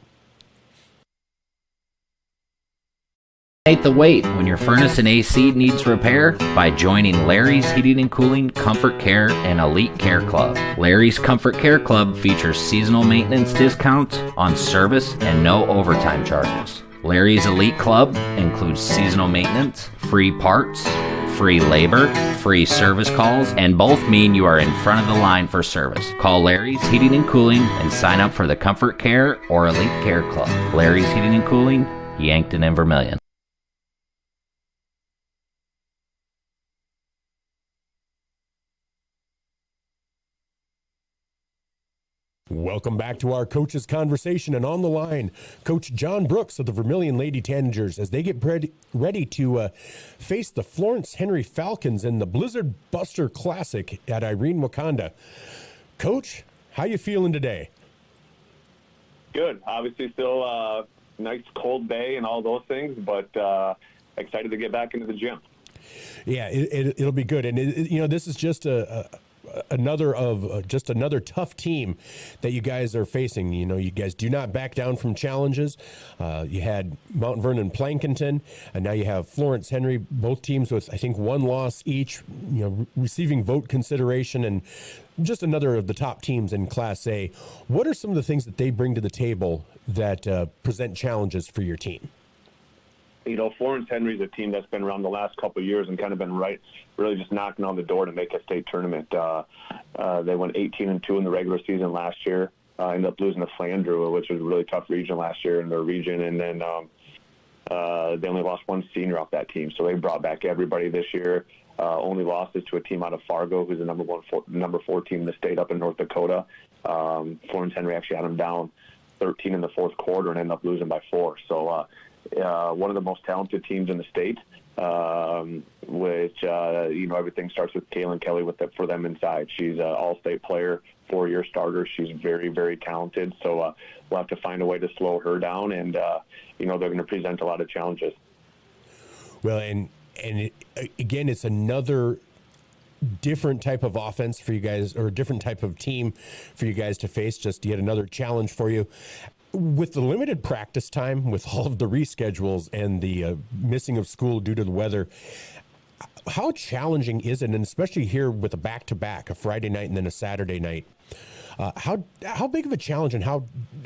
O: The wait when your furnace and AC needs repair by joining Larry's Heating and Cooling Comfort Care and Elite Care Club. Larry's Comfort Care Club features seasonal maintenance discounts on service and no overtime charges. Larry's Elite Club includes seasonal maintenance, free parts, free labor, free service calls, and both mean you are in front of the line for service. Call Larry's Heating and Cooling and sign up for the Comfort Care or Elite Care Club. Larry's Heating and Cooling, Yankton and Vermilion.
A: Welcome back to our coaches' conversation, and on the line, Coach John Brooks of the Vermilion Lady Tanagers as they get ready to face the Florence-Henry Falcons in the Blizzard Buster Classic at Irene-Wakonda. Coach, how you feeling today?
P: Good. Obviously still a nice cold day and all those things, but excited to get back into the gym.
A: Yeah, it'll be good. And, this is just another tough team that you guys are facing. You guys do not back down from challenges. You had Mount Vernon Plankinton, and now you have Florence-Henry, both teams with, I think, one loss each, receiving vote consideration, and just another of the top teams in Class A. What are some of the things that they bring to the table that present challenges for your team?
P: Florence-Henry is a team that's been around the last couple of years and kind of been really just knocking on the door to make a state tournament. They went 18-2 in the regular season last year. Ended up losing to Flandreau, which was a really tough region last year in their region. And then they only lost one senior off that team. So they brought back everybody this year. Only losses to a team out of Fargo, who's the number 4 team in the state up in North Dakota. Florence-Henry actually had them down 13 in the fourth quarter and ended up losing by 4. So one of the most talented teams in the state, which, everything starts with Kaylin Kelly for them inside. She's an all-state player, 4-year starter. She's very, very talented. So we'll have to find a way to slow her down, and, they're going to present a lot of challenges.
A: Well, and again, it's another different type of offense for you guys, or a different type of team for you guys to face, just yet another challenge for you. With the limited practice time, with all of the reschedules and the missing of school due to the weather, how challenging is it, and especially here with a back-to-back, a Friday night and then a Saturday night, how big of a challenge and how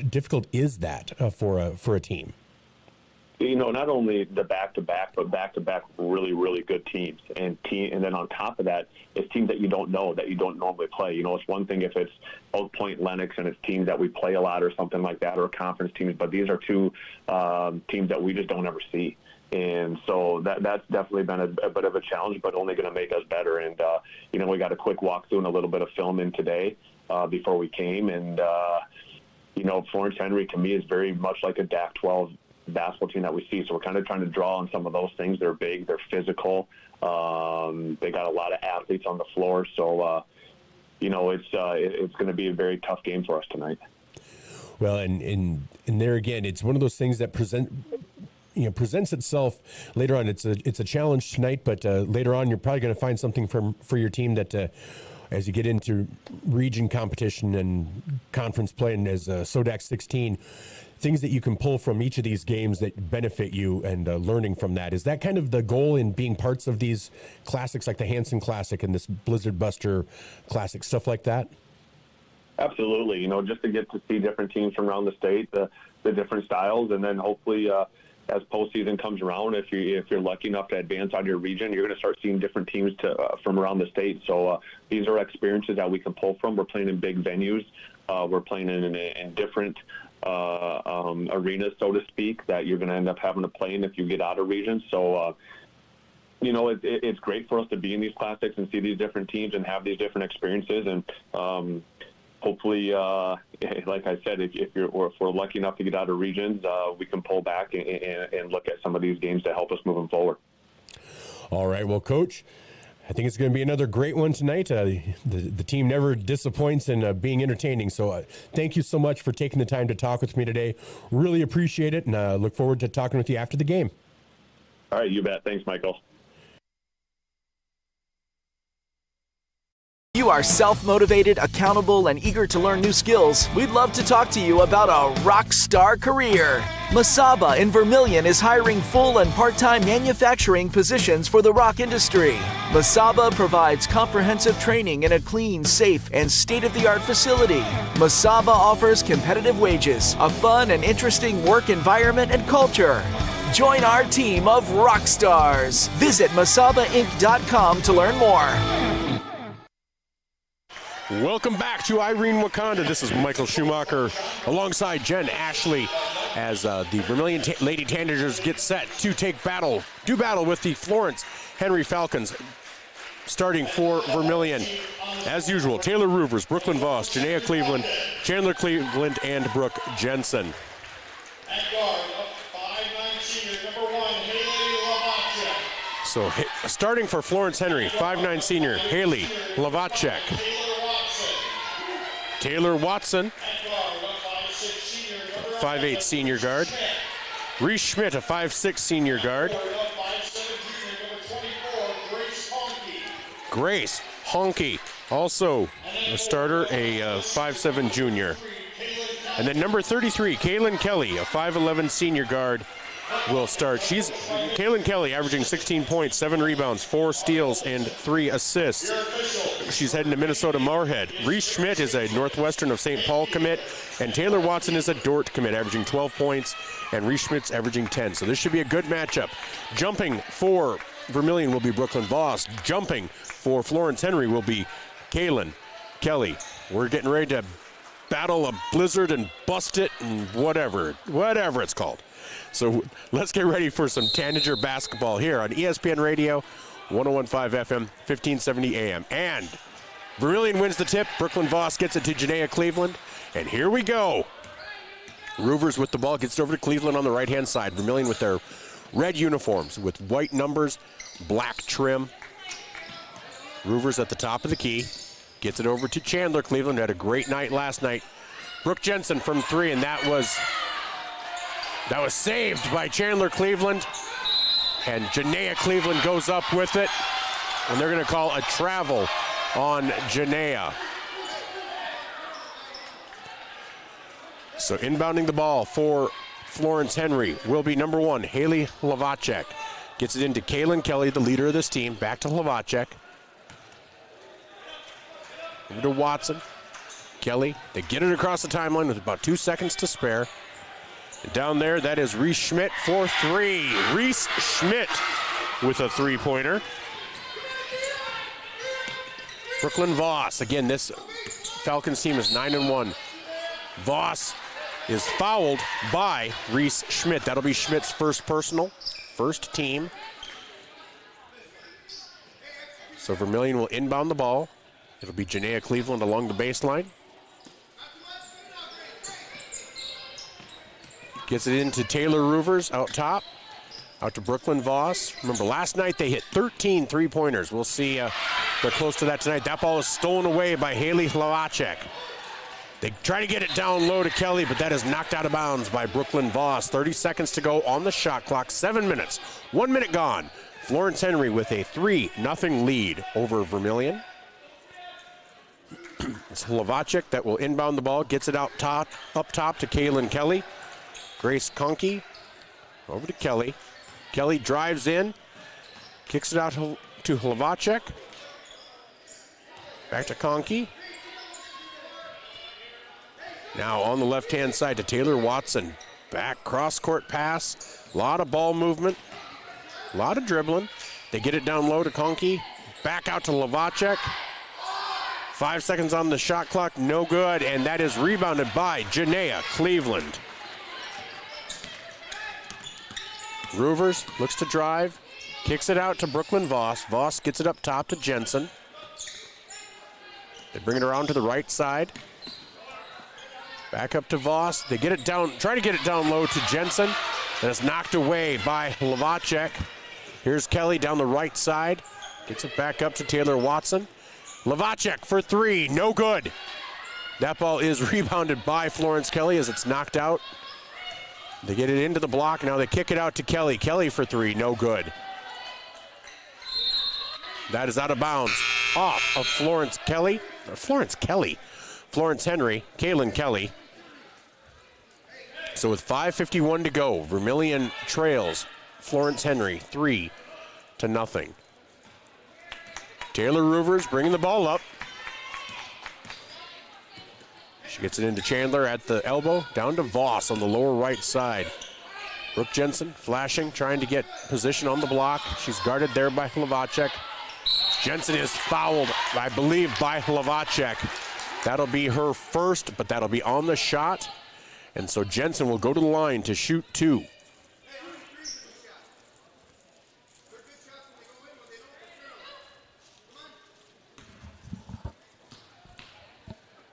A: difficult is that for a team?
P: Not only the back-to-back, but back-to-back really, really good teams. And then on top of that, it's teams that you don't know, that you don't normally play. It's one thing if it's Oak Point, Lennox, and it's teams that we play a lot or something like that, or conference teams, but these are two teams that we just don't ever see. And so that's definitely been a bit of a challenge, but only going to make us better. And, we got a quick walkthrough and a little bit of film in today before we came. And, Florence-Henry, to me, is very much like a DAC-12 basketball team that we see. So we're kind of trying to draw on some of those things. They're big, they're physical. They got a lot of athletes on the floor. So, it's going to be a very tough game for us tonight.
A: Well, and there again, it's one of those things that presents itself later on. It's a challenge tonight, but later on, you're probably going to find something for your team that, as you get into region competition and conference play, and as SODAC 16, things that you can pull from each of these games that benefit you, and learning from that. Is that kind of the goal in being parts of these classics, like the Hanson Classic and this Blizzard Buster Classic, stuff like that?
P: Absolutely. Just to get to see different teams from around the state, the different styles, and then hopefully as postseason comes around, if you're lucky enough to advance out of your region, you're going to start seeing different teams from around the state. So these are experiences that we can pull from. We're playing in big venues. We're playing in different arenas, so to speak, that you're going to end up having to play in if you get out of region. So, it's great for us to be in these classics and see these different teams and have these different experiences. And hopefully, like I said, if we're lucky enough to get out of regions, we can pull back and look at some of these games to help us moving forward.
A: All right. Well, Coach, I think it's going to be another great one tonight. The team never disappoints in being entertaining. So thank you so much for taking the time to talk with me today. Really appreciate it, and look forward to talking with you after the game.
P: All right, you bet. Thanks, Michael.
Q: You are self-motivated, accountable, and eager to learn new skills. We'd love to talk to you about a rock star career. Masaba in Vermilion is hiring full and part-time manufacturing positions for the rock industry. Masaba provides comprehensive training in a clean, safe, and state-of-the-art facility. Masaba offers competitive wages, a fun and interesting work environment and culture. Join our team of rock stars. Visit masabainc.com to learn more.
A: Welcome back to Irene-Wakonda. This is Michael Schumacher alongside Jen Ashley as the Vermilion Lady Tanagers get set to do battle with the Florence-Henry Falcons. Starting for Vermilion, as usual, Taylor Roovers, Brooklyn Voss, Janaea Cleveland, Chandler Cleveland, and Brooke Jensen. So starting for Florence-Henry, 5'9" senior Haley Lavacek. Taylor Watson, 5'8" senior guard. Reese Schmidt, a 5'6" senior guard. Grace Honky, also a starter, a 5'7" junior. And then number 33, Kaylin Kelly, a 5'11" senior guard, will start. Kaylin Kelly averaging 16 points, 7 rebounds, 4 steals, and 3 assists. She's heading to Minnesota Moorhead. Reese Schmidt is a Northwestern of St. Paul commit, and Taylor Watson is a Dort commit, averaging 12 points, and Reese Schmidt's averaging 10. So this should be a good matchup. Jumping for Vermilion will be Brooklyn Voss. Jumping for Florence-Henry will be Kaylin Kelly. We're getting ready to battle a blizzard and bust it and whatever it's called. So let's get ready for some Tanager basketball here on ESPN Radio, 101.5 FM, 1570 AM. And Vermilion wins the tip. Brooklyn Voss gets it to Janaea Cleveland. And here we go. Roovers with the ball, gets it over to Cleveland on the right-hand side. Vermilion with their red uniforms with white numbers, black trim. Roovers at the top of the key. Gets it over to Chandler. Cleveland had a great night last night. Brooke Jensen from 3, and that was saved by Chandler Cleveland. And Janaea Cleveland goes up with it. And they're going to call a travel on Janaea. So inbounding the ball for Florence-Henry will be number 1, Haley Hlavacek. Gets it into Kaylin Kelly, the leader of this team. Back to Hlavacek. Over to Watson. Kelly, they get it across the timeline with about 2 seconds to spare. And down there, that is Reese Schmidt for 3. Reese Schmidt with a 3-pointer. Brooklyn Voss. Again, this Falcons team is 9-1. Voss is fouled by Reese Schmidt. That'll be Schmidt's first personal, first team. So Vermilion will inbound the ball. It'll be Janaea Cleveland along the baseline. Gets it into Taylor Roovers out top. Out to Brooklyn Voss. Remember, last night they hit 13 three-pointers. We'll see they're close to that tonight. That ball is stolen away by Haley Hlavacek. They try to get it down low to Kelly, but that is knocked out of bounds by Brooklyn Voss. 30 seconds to go on the shot clock. 7 minutes. 1 minute gone. Florence-Henry with a 3-0 lead over Vermilion. It's Hlavacek that will inbound the ball. Gets it up top to Kaylin Kelly. Grace Conkey over to Kelly. Kelly drives in. Kicks it out to Hlavacek. Back to Conkey. Now on the left-hand side to Taylor Watson. Back cross-court pass. A lot of ball movement. A lot of dribbling. They get it down low to Conkey. Back out to Hlavacek. 5 seconds on the shot clock. No good. And that is rebounded by Janaea Cleveland. Roovers looks to drive. Kicks it out to Brooklyn Voss. Voss gets it up top to Jensen. They bring it around to the right side. Back up to Voss. They get it down, try to get it down low to Jensen. And it's knocked away by Hlavacek. Here's Kelly down the right side. Gets it back up to Taylor Watson. Hlavacek for 3, no good. That ball is rebounded by Florence Kelly as it's knocked out. They get it into the block. Now they kick it out to Kelly. Kelly for 3, no good. That is out of bounds. Off of Florence-Henry, Kaylin Kelly. So with 5:51 to go, Vermilion trails Florence-Henry 3-0. Taylor Roovers bringing the ball up. She gets it into Chandler at the elbow, down to Voss on the lower right side. Brooke Jensen flashing, trying to get position on the block. She's guarded there by Hlavacek. Jensen is fouled, I believe, by Hlavacek. That'll be her first, but that'll be on the shot. And so Jensen will go to the line to shoot 2.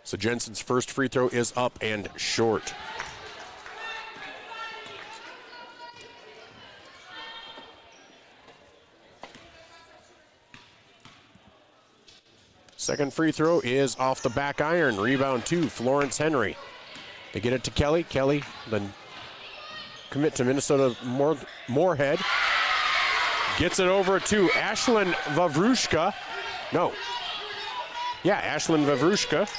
A: So Jensen's first free throw is up and short. Second free throw is off the back iron. Rebound to Florence-Henry. They get it to Kelly. Kelly then commit to Minnesota Moorhead. Gets it over to Ashlyn Wawruszka. No. Yeah, Ashlyn Wawruszka.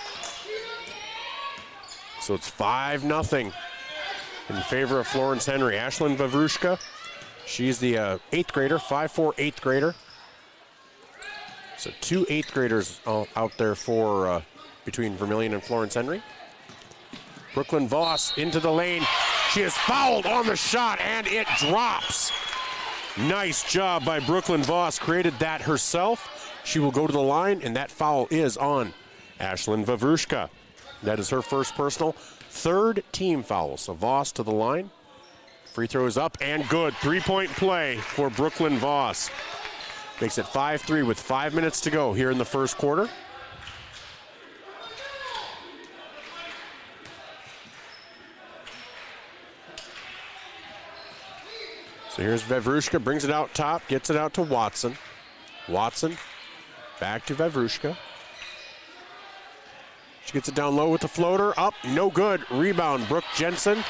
A: So it's 5-0 in favor of Florence-Henry. Ashlyn Wawruszka, she's the 8th grader, 5'4", 8th grader. So 2 8th graders out there for between Vermilion and Florence-Henry. Brooklyn Voss into the lane. She is fouled on the shot, and it drops. Nice job by Brooklyn Voss. Created that herself. She will go to the line, and that foul is on Ashlyn Wawruszka. That is her first personal, 3rd team foul. So Voss to the line. Free throw is up and good. 3-point play for Brooklyn Voss. Makes it 5-3 with 5 minutes to go here in the first quarter. So here's Wawruszka, brings it out top, gets it out to Watson. Watson, back to Wawruszka. She gets it down low with the floater, up, no good. Rebound, Brooke Jensen.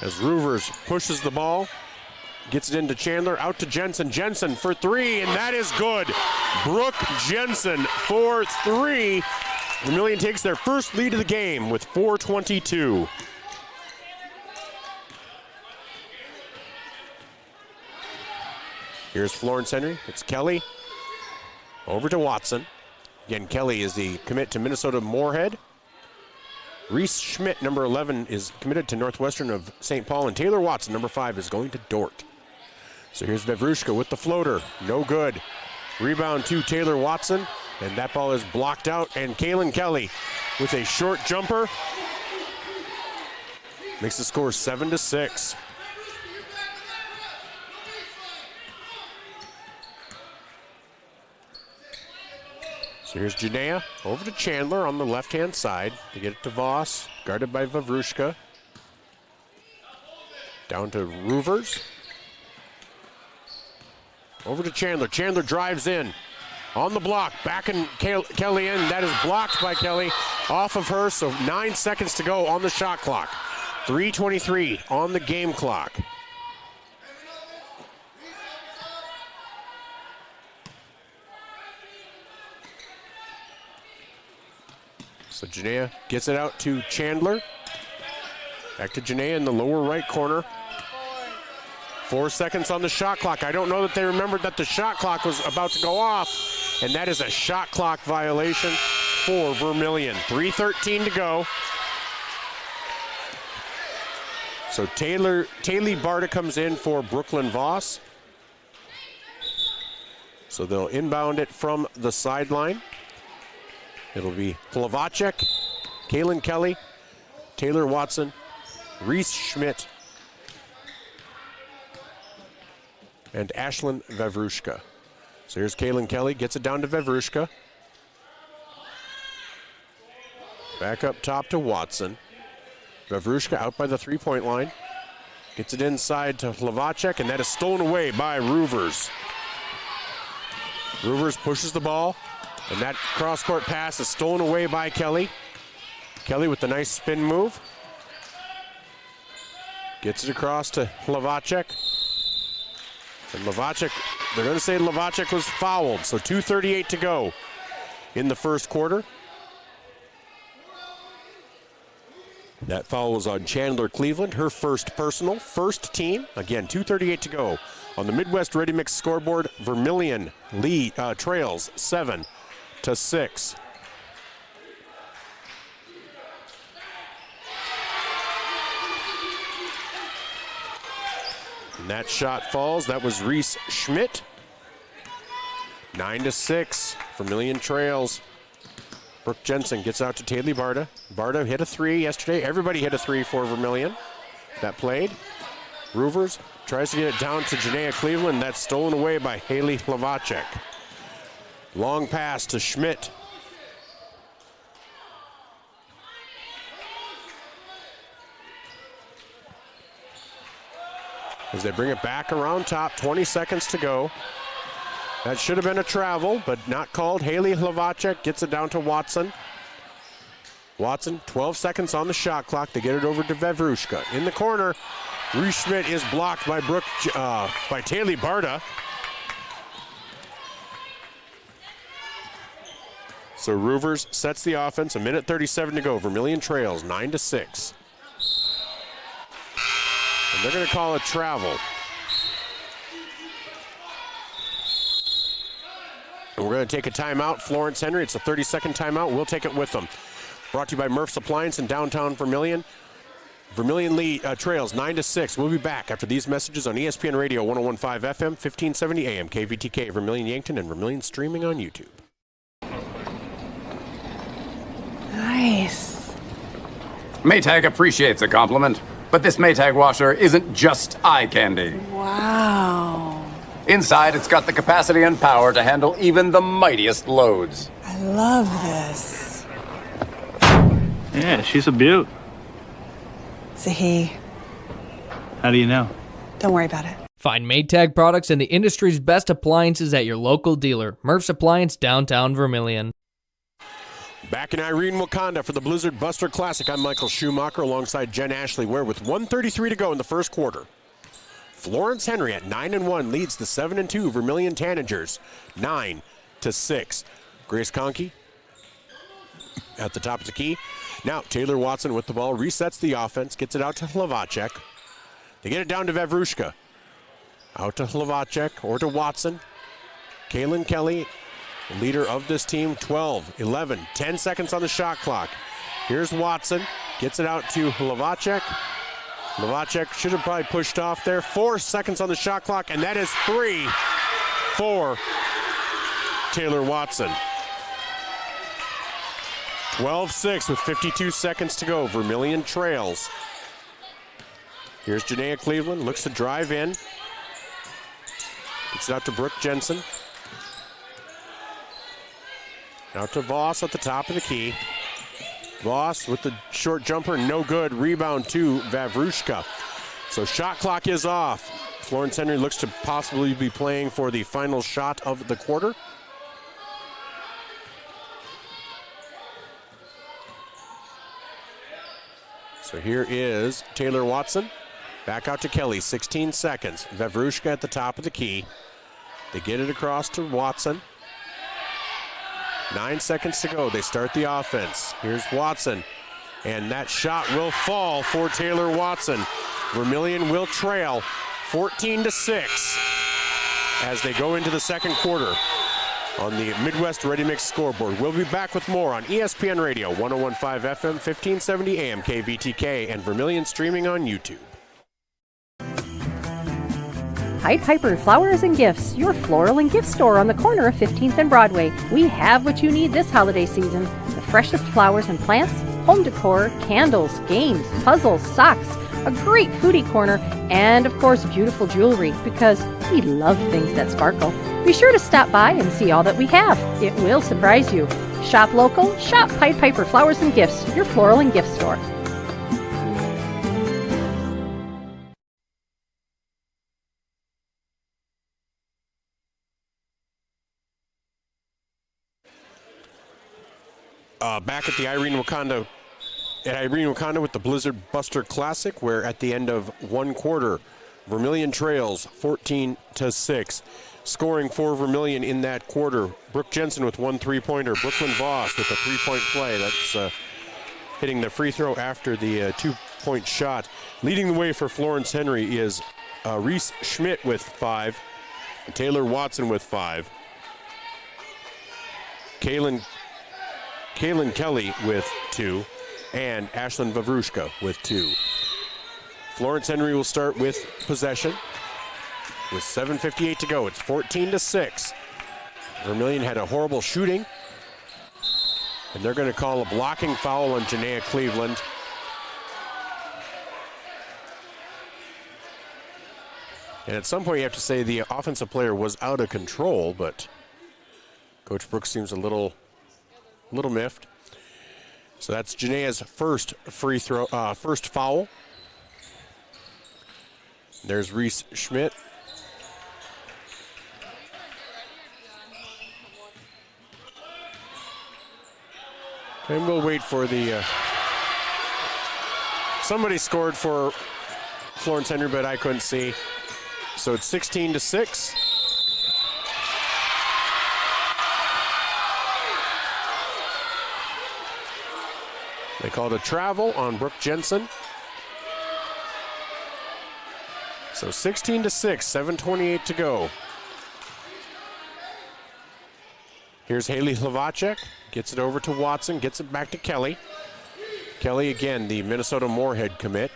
A: As Roovers pushes the ball, gets it into Chandler, out to Jensen. Jensen for 3, and that is good. Brooke Jensen for 3. Vermilion takes their first lead of the game with 4:22. Here's Florence-Henry. It's Kelly. Over to Watson. Again, Kelly is the commit to Minnesota Moorhead. Reese Schmidt, number 11, is committed to Northwestern of St. Paul. And Taylor Watson, number 5, is going to Dort. So here's Wawruszka with the floater. No good. Rebound to Taylor Watson. And that ball is blocked out. And Kaylin Kelly with a short jumper. Makes the score 7-6. So here's Janaea over to Chandler on the left-hand side. They get it to Voss, guarded by Wawruszka. Down to Roovers. Over to Chandler. Chandler drives in. On the block, backing Kelly in. That is blocked by Kelly off of her, so 9 seconds to go on the shot clock. 3:23 on the game clock. So Janaea gets it out to Chandler. Back to Janaea in the lower right corner. 4 seconds on the shot clock. I don't know that they remembered that the shot clock was about to go off, and that is a shot clock violation for Vermilion. 3:13 to go. So Taylor Barta comes in for Brooklyn Voss. So they'll inbound it from the sideline. It'll be Plavacek, Kaylin Kelly, Taylor Watson, Reese Schmidt, and Ashlyn Wawruszka. So here's Kaylin Kelly, gets it down to Wawruszka. Back up top to Watson. Wawruszka out by the 3-point line. Gets it inside to Plavacek, and that is stolen away by Roovers. Roovers pushes the ball. And that cross-court pass is stolen away by Kelly. Kelly with the nice spin move. Gets it across to Plavacek. And Plavacek, they're going to say Plavacek was fouled. So 2:38 to go in the first quarter. That foul was on Chandler Cleveland, her first personal, first team. Again, 2:38 to go on the Midwest Ready Mix scoreboard. Vermilion trails 7-6. And that shot falls. That was Reese Schmidt. 9-6. Vermilion trails. Brooke Jensen gets out to Taylor Barta. Barta hit a 3 yesterday. Everybody hit a 3 for Vermilion. That played. Roovers tries to get it down to Janaea Cleveland. That's stolen away by Haley Plavacek. Long pass to Schmidt. As they bring it back around top, 20 seconds to go. That should have been a travel, but not called. Haley Plavacek gets it down to Watson. Watson, 12 seconds on the shot clock. They get it over to Wawruszka. In the corner, Reese Schmidt is blocked by by Taylor Barta. So Roovers sets the offense. 1:37 to go. Vermilion trails 9-6. And they're going to call a travel. And we're going to take a timeout. Florence-Henry, it's a 30-second timeout. We'll take it with them. Brought to you by Murph's Appliance in downtown Vermilion. Vermilion trails 9-6. We'll be back after these messages on ESPN Radio 101.5 FM, 1570 AM, KVTK, Vermilion Yankton, and Vermilion streaming on YouTube.
R: Nice.
S: Maytag appreciates a compliment, but this Maytag washer isn't just eye candy.
R: Wow.
S: Inside, it's got the capacity and power to handle even the mightiest loads.
R: I love this.
T: Yeah, she's a beaut.
R: It's a he.
T: How do you know?
R: Don't worry about it.
C: Find Maytag products and the industry's best appliances at your local dealer. Murph's Appliance, downtown Vermilion.
A: Back in Irene-Wakonda for the Blizzard Buster Classic, I'm Michael Schumacher alongside Jen Ashley Ware with 1:33 to go in the first quarter. Florence-Henry at 9-1 leads the 7-2 Vermilion Tanagers 9-6. Grace Conkey at the top of the key. Now Taylor Watson with the ball resets the offense, gets it out to Hlavacek. They get it down to Vavrushka. Out to Hlavacek or to Watson. Kaylin Kelly, the leader of this team, 12, 11, 10 seconds on the shot clock. Here's Watson, gets it out to Hlavacek. Hlavacek should have probably pushed off there. 4 seconds on the shot clock, and that is 3 for Taylor Watson. 12-6 with 52 seconds to go. Vermilion trails. Here's Janaea Cleveland, looks to drive in. Gets it out to Brooke Jensen. Out to Voss at the top of the key. Voss with the short jumper, no good. Rebound to Vavrushka. So shot clock is off. Florence-Henry looks to possibly be playing for the final shot of the quarter. So here is Taylor Watson. Back out to Kelly, 16 seconds. Vavrushka at the top of the key. They get it across to Watson. 9 seconds to go. They start the offense. Here's Watson. And that shot will fall for Taylor Watson. Vermilion will trail 14-6 as they go into the second quarter on the Midwest Ready Mix scoreboard. We'll be back with more on ESPN Radio 101.5 FM, 1570 AM, KVTK, and Vermilion streaming on YouTube.
U: Pied Piper Flowers and Gifts, your floral and gift store on the corner of 15th and Broadway. We have what you need this holiday season. The freshest flowers and plants, home decor, candles, games, puzzles, socks, a great foodie corner, and of course beautiful jewelry, because we love things that sparkle. Be sure to stop by and see all that we have. It will surprise you. Shop local, shop Pied Piper Flowers and Gifts, your floral and gift store.
A: Back at the Irene-Wakonda with the Blizzard Buster Classic, where at the end of one quarter, Vermilion trails 14-6. Scoring for Vermilion in that quarter, Brooke Jensen with 1 3-pointer, Brooklyn Voss with a 3-point play. That's hitting the free throw after the 2-point shot. Leading the way for Florence-Henry is Reese Schmidt with 5, Taylor Watson with 5, Kaylin Kelly with 2, and Ashlyn Vavrushka with 2. Florence-Henry will start with possession with 7:58 to go. It's 14-6. Vermilion had a horrible shooting, and they're going to call a blocking foul on Janaea Cleveland. And at some point you have to say the offensive player was out of control, but Coach Brooks seems a little miffed. So that's Janaea's first first foul. There's Reese Schmidt. And we'll wait for the somebody scored for Florence-Henry, but I couldn't see. So it's 16-6. They called a travel on Brooke Jensen. So 16-6, 7:28 to go. Here's Haley Hlavacek, gets it over to Watson, gets it back to Kelly. Kelly again, the Minnesota Moorhead commit.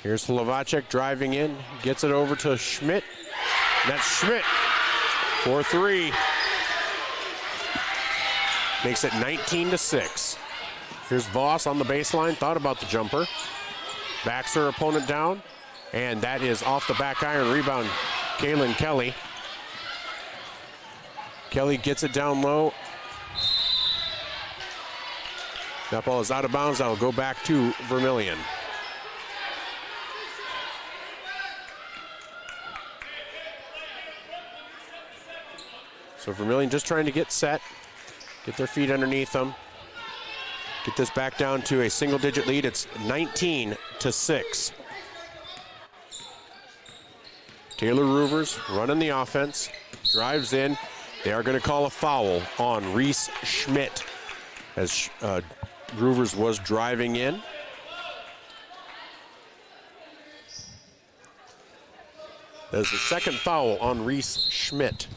A: Here's Hlavacek driving in, gets it over to Schmidt. That's Schmidt for 3. Makes it 19-6. Here's Voss on the baseline, thought about the jumper. Backs her opponent down, and that is off the back iron. Rebound, Kaylin Kelly. Kelly gets it down low. That ball is out of bounds. That'll go back to Vermillion. So Vermillion just trying to get set, get their feet underneath them, get this back down to a single-digit lead. It's 19-6. Taylor Roovers running the offense, drives in. They are going to call a foul on Reese Schmidt as Roovers was driving in. There's the second foul on Reese Schmidt.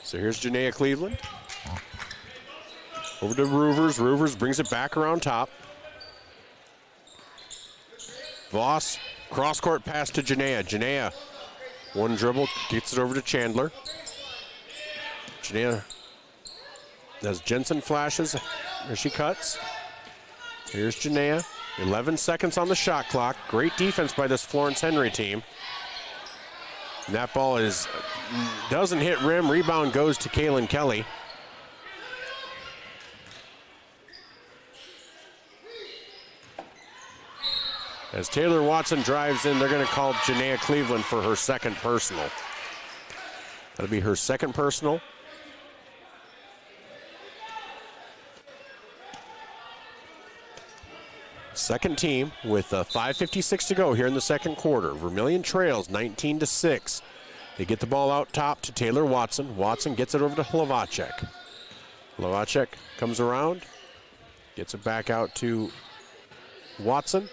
A: So here's Janaea Cleveland. Over to Roovers. Roovers brings it back around top. Voss, cross-court pass to Janaea. Janaea, one dribble, gets it over to Chandler. Janaea, as Jensen flashes, there she cuts. Here's Janaea. 11 seconds on the shot clock. Great defense by this Florence-Henry team. And that ball doesn't hit rim. Rebound goes to Kaylin Kelly. As Taylor Watson drives in, they're going to call Janaea Cleveland for her second personal. That'll be her second personal. Second team with 5:56 to go here in the second quarter. Vermillion trails 19-6. They get the ball out top to Taylor Watson. Watson gets it over to Hlavacek. Hlavacek comes around, gets it back out to Watson.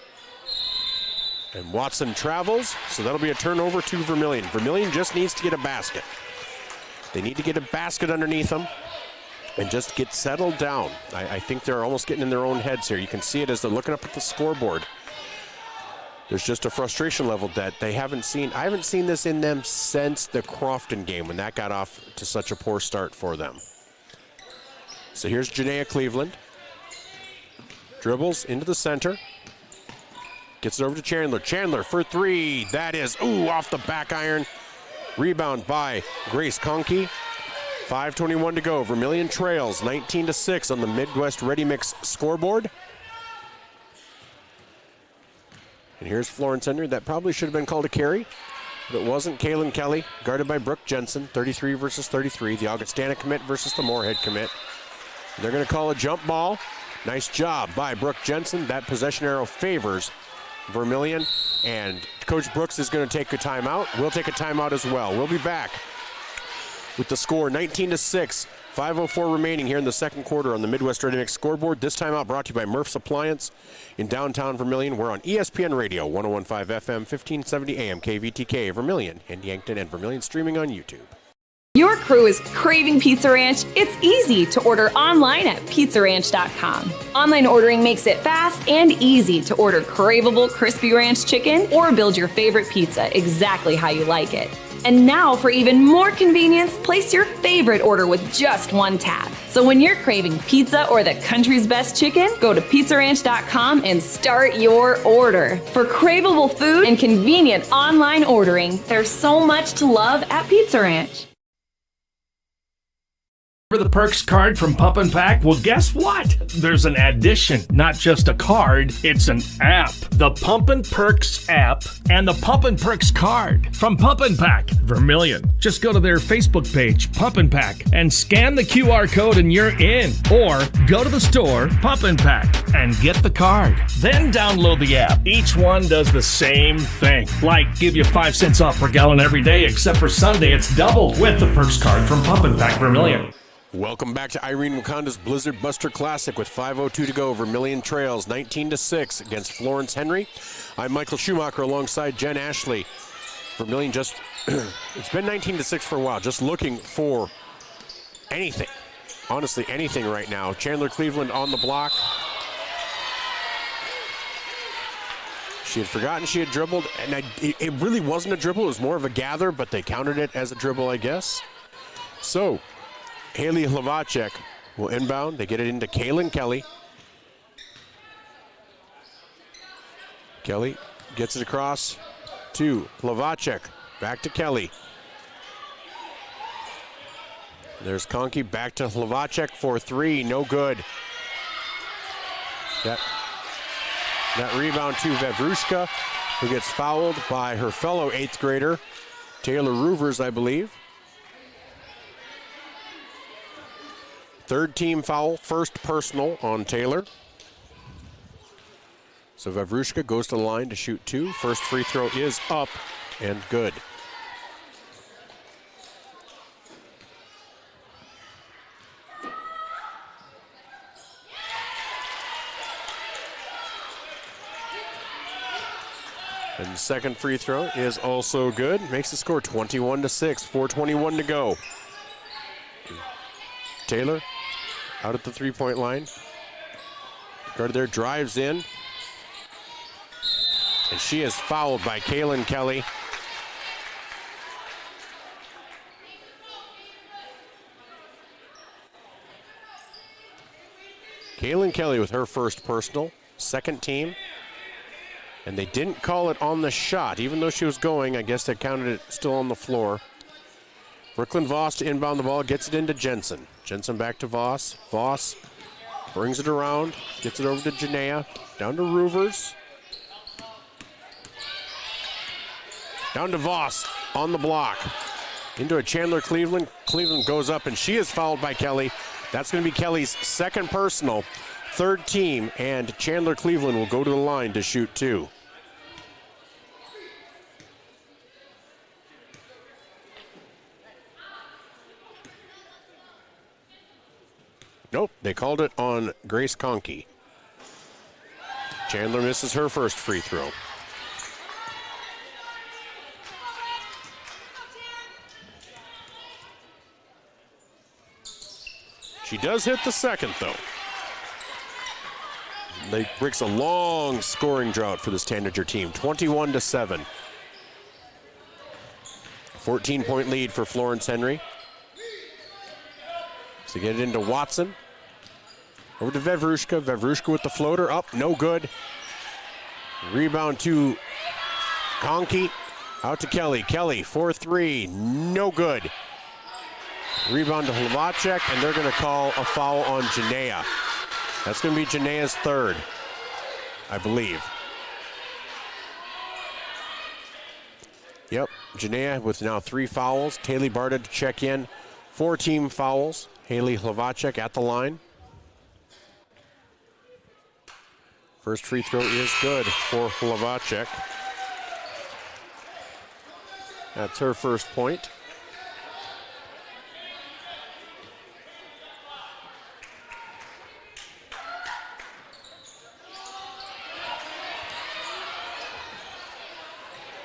A: And Watson travels, so that'll be a turnover to Vermillion. Vermillion just needs to get a basket. They need to get a basket underneath them and just get settled down. I think they're almost getting in their own heads here. You can see it as they're looking up at the scoreboard. There's just a frustration level that they haven't seen. I haven't seen this in them since the Crofton game when that got off to such a poor start for them. So here's Janaea Cleveland. Dribbles into the center. Gets it over to Chandler. Chandler for 3. That is, off the back iron. Rebound by Grace Conkey. 5:21 to go. Vermillion trails 19-6 on the Midwest Ready Mix scoreboard. And here's Florence-Henry. That probably should have been called a carry, but it wasn't. Kaylin Kelly, guarded by Brooke Jensen, 33 versus 33. The Augustana commit versus the Moorhead commit. They're going to call a jump ball. Nice job by Brooke Jensen. That possession arrow favors Vermillion, and Coach Brooks is going to take a timeout. We'll take a timeout as well. We'll be back with the score 19-6. 5:04 remaining here in the second quarter on the Midwest Ready Mix scoreboard. This timeout brought to you by Murph's Appliance in downtown Vermillion. We're on ESPN Radio, 101.5 FM, 1570 AM, KVTK, Vermillion and Yankton, and Vermillion streaming on YouTube.
B: Your crew is craving Pizza Ranch? It's easy to order online at pizzaranch.com. Online ordering makes it fast and easy to order craveable crispy ranch chicken or build your favorite pizza exactly how you like it. And now, for even more convenience, place your favorite order with just one tap. So when you're craving pizza or the country's best chicken, go to pizzaranch.com and start your order. For craveable food and convenient online ordering, there's so much to love at Pizza Ranch.
D: The Perks card from Pump and Pack? Well, guess what? There's an addition, not just a card, it's an app. The Pump and Perks app and the Pump and Perks card from Pump and Pack, Vermilion. Just go to their Facebook page, Pump and Pack, and scan the QR code and you're in. Or go to the store, Pump and Pack, and get the card. Then download the app. Each one does the same thing. Like give you 5 cents off per gallon every day, except for Sunday it's double with the Perks card from Pump and Pack, Vermilion.
A: Welcome back to Irene-Wakonda's Blizzard Buster Classic with 5:02 to go. Vermilion trails 19-6 against Florence-Henry. I'm Michael Schumacher alongside Jen Ashley. Vermilion just, it's been 19-6 for a while, just looking for anything. Honestly, anything right now. Chandler Cleveland on the block. She had forgotten she had dribbled, and it really wasn't a dribble. It was more of a gather, but they counted it as a dribble, I guess. So, Haley Hlavacek will inbound. They get it into Kaylin Kelly. Kelly gets it across to Hlavacek. Back to Kelly. There's Conkey back to Hlavacek for 3. No good. That rebound to Vavrushka, who gets fouled by her fellow 8th grader, Taylor Roovers, I believe. 3rd team foul, first personal on Taylor. So Vavrushka goes to the line to shoot 2. First free throw is up and good. And the second free throw is also good. Makes the score 21-6, 4:21 to go. Taylor out at the three-point line. Guard there, drives in. And she is fouled by Kaylin Kelly. Kaylin Kelly with her first personal, 2nd team. And they didn't call it on the shot, even though she was going. I guess they counted it still on the floor. Brooklyn Voss to inbound the ball, gets it into Jensen. Jensen back to Voss. Voss brings it around, gets it over to Janea. Down to Roovers. Down to Voss on the block. Into a Chandler Cleveland. Cleveland goes up, and she is fouled by Kelly. That's going to be Kelly's 2nd personal, 3rd team, and Chandler Cleveland will go to the line to shoot 2. Nope, they called it on Grace Conkey. Chandler misses her first free throw. She does hit the second, though. They breaks a long scoring drought for this Tanager team, 21-7. 14-point lead for Florence-Henry. So get it into Watson. Over to Vavrushka. Vavrushka with the floater. Up, no good. Rebound to Conkey. Out to Kelly. Kelly, 4-3, no good. Rebound to Hlavacek, and they're going to call a foul on Janea. That's going to be Janea's 3rd, I believe. Yep, Janea with now 3 fouls. Taylor Barta to check in. 4 team fouls. Haley Hlavacek at the line. First free throw is good for Hlavacek. That's her first point.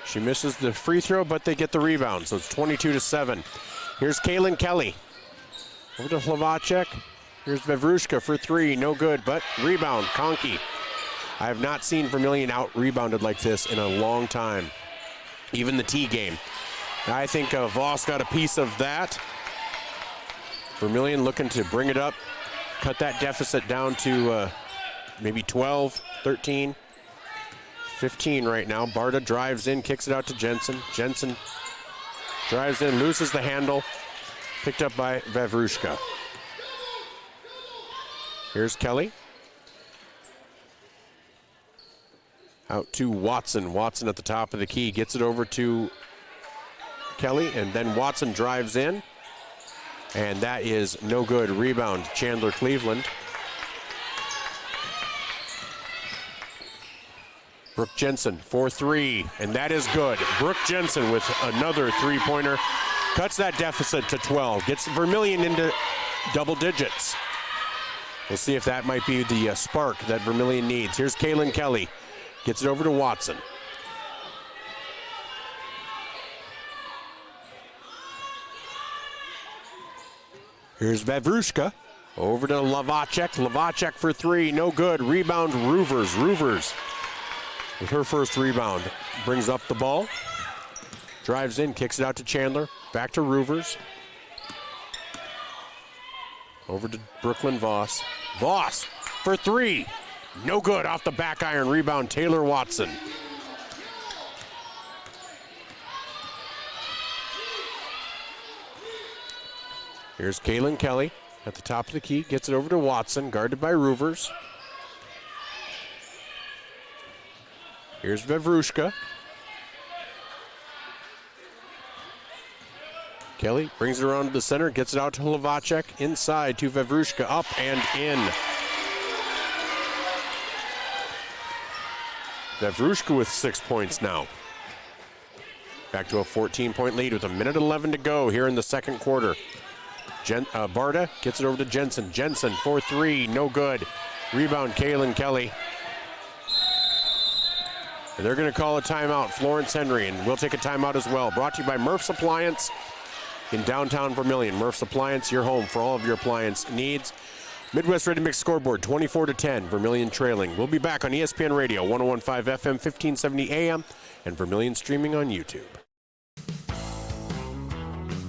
A: She misses the free throw, but they get the rebound, so it's 22-7. Here's Kaylin Kelly. Over to Hlavacek. Here's Vavrushka for 3, no good, but rebound, Conkey. I have not seen Vermilion out-rebounded like this in a long time, even the T game. I think Voss got a piece of that. Vermilion looking to bring it up, cut that deficit down to maybe 12, 13, 15 right now. Barta drives in, kicks it out to Jensen. Jensen drives in, loses the handle, picked up by Vavrushka. Here's Kelly. Out to Watson. Watson at the top of the key. Gets it over to Kelly, and then Watson drives in. And that is no good. Rebound, Chandler Cleveland. Brooke Jensen for 3, and that is good. Brooke Jensen with another three-pointer. Cuts that deficit to 12. Gets Vermilion into double digits. We'll see if that might be the spark that Vermilion needs. Here's Kaylin Kelly. Gets it over to Watson. Here's Vavrushka. Over to Lavacek. Lavacek for 3. No good. Rebound, Roovers. Roovers with her first rebound. Brings up the ball. Drives in. Kicks it out to Chandler. Back to Roovers. Over to Brooklyn Voss. Voss for 3. No good. Off the back iron. Rebound, Taylor Watson. Here's Kaylin Kelly at the top of the key. Gets it over to Watson, guarded by Roovers. Here's Vavrushka. Kelly brings it around to the center, gets it out to Lavacek. Inside to Vavrushka, up and in. Vavrushka with 6 points now. Back to a 14-point lead with 1:11 to go here in the second quarter. Barta gets it over to Jensen. Jensen for 3, no good. Rebound, Kaylin Kelly. And they're going to call a timeout, Florence-Henry, and we'll take a timeout as well. Brought to you by Murph's Appliance in downtown Vermilion. Murph's Appliance, your home for all of your appliance needs. Midwest Ready Mix scoreboard, 24-10, Vermilion trailing. We'll be back on ESPN Radio, 101.5 FM, 1570 AM, and Vermilion streaming on YouTube.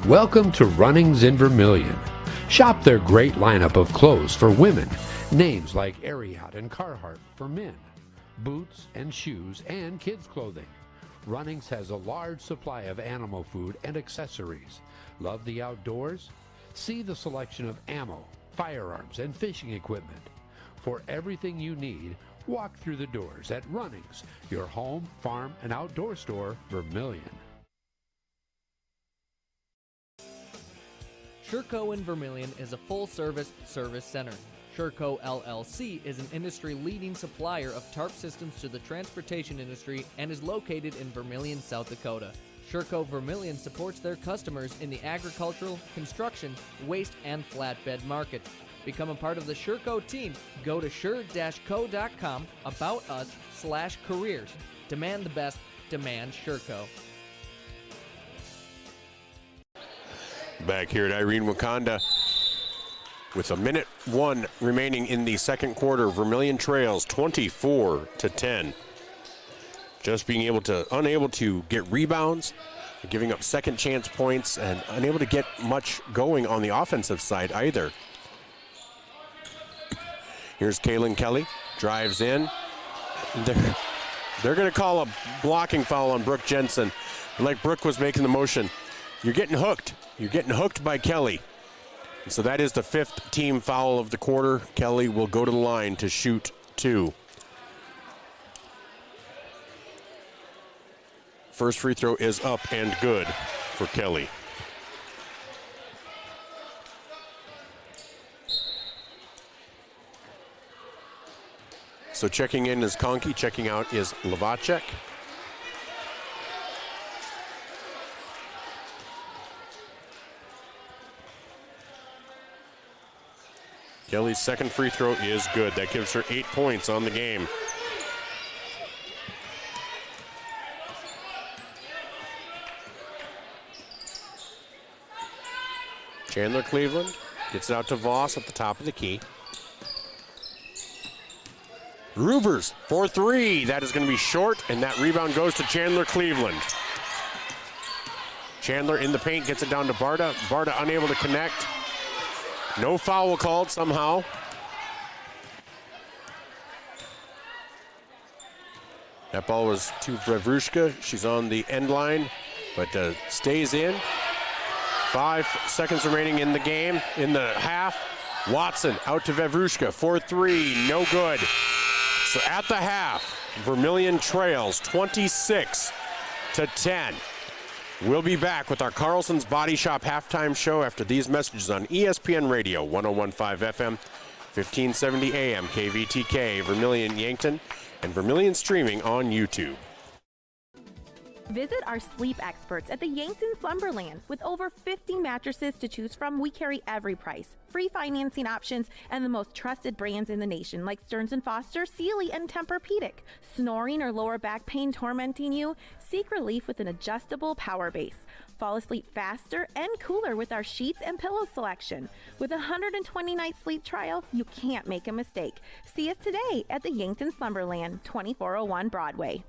F: Welcome to Runnings in Vermilion. Shop their great lineup of clothes for women. Names like Ariat and Carhartt for men. Boots and shoes and kids' clothing. Runnings has a large supply of animal food and accessories. Love the outdoors? See the selection of ammo, firearms, and fishing equipment. For everything you need, walk through the doors at Runnings, your home, farm, and outdoor store, Vermilion.
C: Sherco in Vermilion is a full-service service center. Sherco LLC is an industry-leading supplier of tarp systems to the transportation industry and is located in Vermilion, South Dakota. Sherco Vermilion supports their customers in the agricultural, construction, waste, and flatbed market. Become a part of the Sherco team. Go to sher-co.com, about us/careers. Demand the best. Demand Sherco.
A: Back here at Irene-Wakonda with 1:01 remaining in the second quarter. Vermilion trails 24-10. Just being unable to get rebounds, giving up second chance points, and unable to get much going on the offensive side either. Here's Kaylin Kelly, drives in. They're going to call a blocking foul on Brooke Jensen. Like Brooke was making the motion. You're getting hooked. You're getting hooked by Kelly. And so that is the 5th team foul of the quarter. Kelly will go to the line to shoot 2. First free throw is up and good for Kelly. So checking in is Conkey, checking out is Lavacek. Kelly's second free throw is good. That gives her 8 points on the game. Chandler Cleveland gets it out to Voss at the top of the key. Roovers for 3. That is going to be short, and that rebound goes to Chandler Cleveland. Chandler in the paint gets it down to Barta. Barta unable to connect. No foul called somehow. That ball was to Vavrushka. She's on the end line, but stays in. 5 seconds remaining in the game, in the half. Watson out to Vavrushka for 3, no good. So at the half, Vermilion trails 26-10. We'll be back with our Carlson's Body Shop halftime show after these messages on ESPN Radio, 101.5 FM, 1570 AM, KVTK, Vermilion Yankton, and Vermilion streaming on YouTube.
E: Visit our sleep experts at the Yankton Slumberland. With over 50 mattresses to choose from, we carry every price, free financing options, and the most trusted brands in the nation like Stearns & Foster, Sealy, and Tempur-Pedic. Snoring or lower back pain tormenting you? Seek relief with an adjustable power base. Fall asleep faster and cooler with our sheets and pillow selection. With a 120-night sleep trial, you can't make a mistake. See us today at the Yankton Slumberland, 2401 Broadway.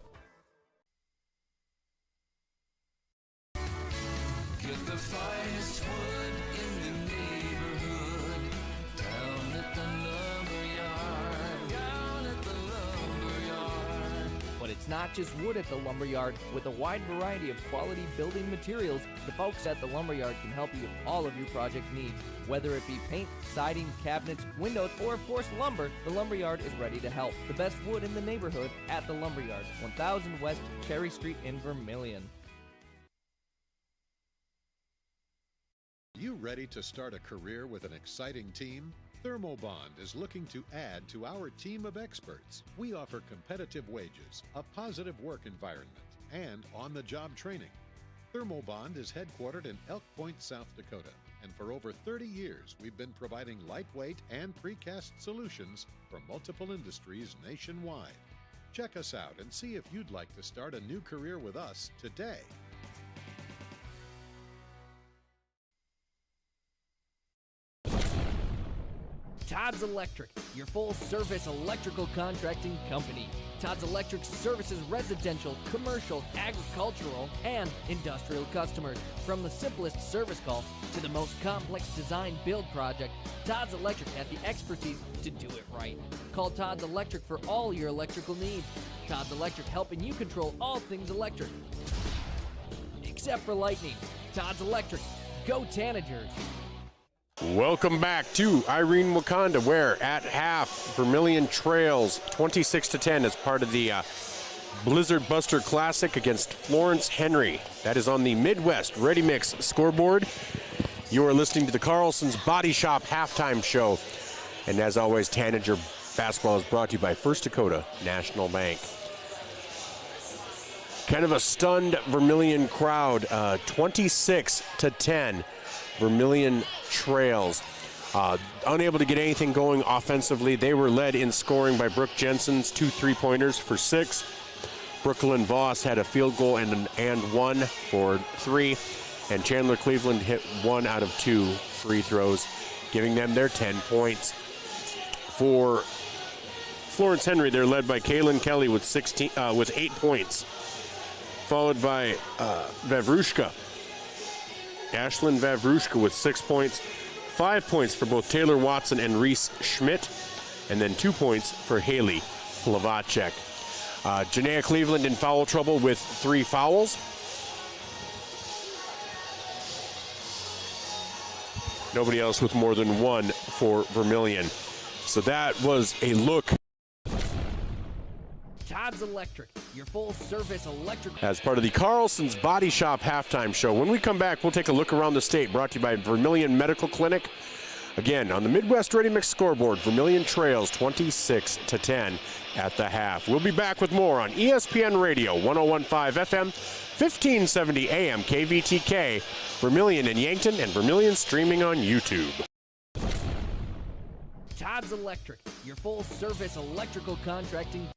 V: Get the finest wood in the neighborhood. Down at the lumberyard. Down at the lumberyard.
C: But it's not just wood at the lumberyard. With a wide variety of quality building materials, the folks at the lumberyard can help you with all of your project needs. Whether it be paint, siding, cabinets, windows, or of course lumber, the lumberyard is ready to help. The best wood in the neighborhood at the lumberyard, 1000 West Cherry Street in Vermilion.
W: You ready to start a career with an exciting team? Thermobond is looking to add to our team of experts. We offer competitive wages, a positive work environment, and on-the-job training. Thermobond is headquartered in Elk Point, South Dakota, and for over 30 years we've been providing lightweight and precast solutions for multiple industries nationwide. Check us out and see if you'd like to start a new career with us today.
C: Todd's Electric, your full-service electrical contracting company. Todd's Electric services residential, commercial, agricultural, and industrial customers. From the simplest service call to the most complex design build project, Todd's Electric has the expertise to do it right. Call Todd's Electric for all your electrical needs. Todd's Electric, helping you control all things electric. Except for lightning. Todd's Electric. Go Tanagers.
A: Welcome back to Irene-Wakonda, where at half, Vermilion trails 26-10 as part of the Blizzard Buster Classic against Florence-Henry. That is on the Midwest Ready Mix scoreboard. You are listening to the Carlson's Body Shop halftime show. And as always, Tanager basketball is brought to you by First Dakota National Bank. Kind of a stunned Vermilion crowd, 26-10. Vermilion trails. Unable to get anything going offensively. They were led in scoring by Brooke Jensen's 2 3-pointers for 6. Brooklyn Voss had a field goal and one for 3. And Chandler Cleveland hit 1 out of 2 free throws, giving them their 10 points. For Florence-Henry, they're led by Kaylin Kelly with 8 points, followed by Vavrushka. Ashlyn Vavrushka with 6 points, 5 points for both Taylor Watson and Reese Schmidt, and then 2 points for Haley Plavacek. Janaea Cleveland in foul trouble with 3 fouls. Nobody else with more than 1 for Vermilion. So that was a look.
C: Todd's Electric, your full-service electrical.
A: As part of the Carlson's Body Shop halftime show. When we come back, we'll take a look around the state, brought to you by Vermilion Medical Clinic. Again, on the Midwest Ready Mix scoreboard, Vermilion trails 26-10 at the half. We'll be back with more on ESPN Radio, 101.5 FM, 1570 AM, KVTK, Vermilion in Yankton, and Vermilion streaming on YouTube.
C: Todd's Electric, your full-service electrical contracting.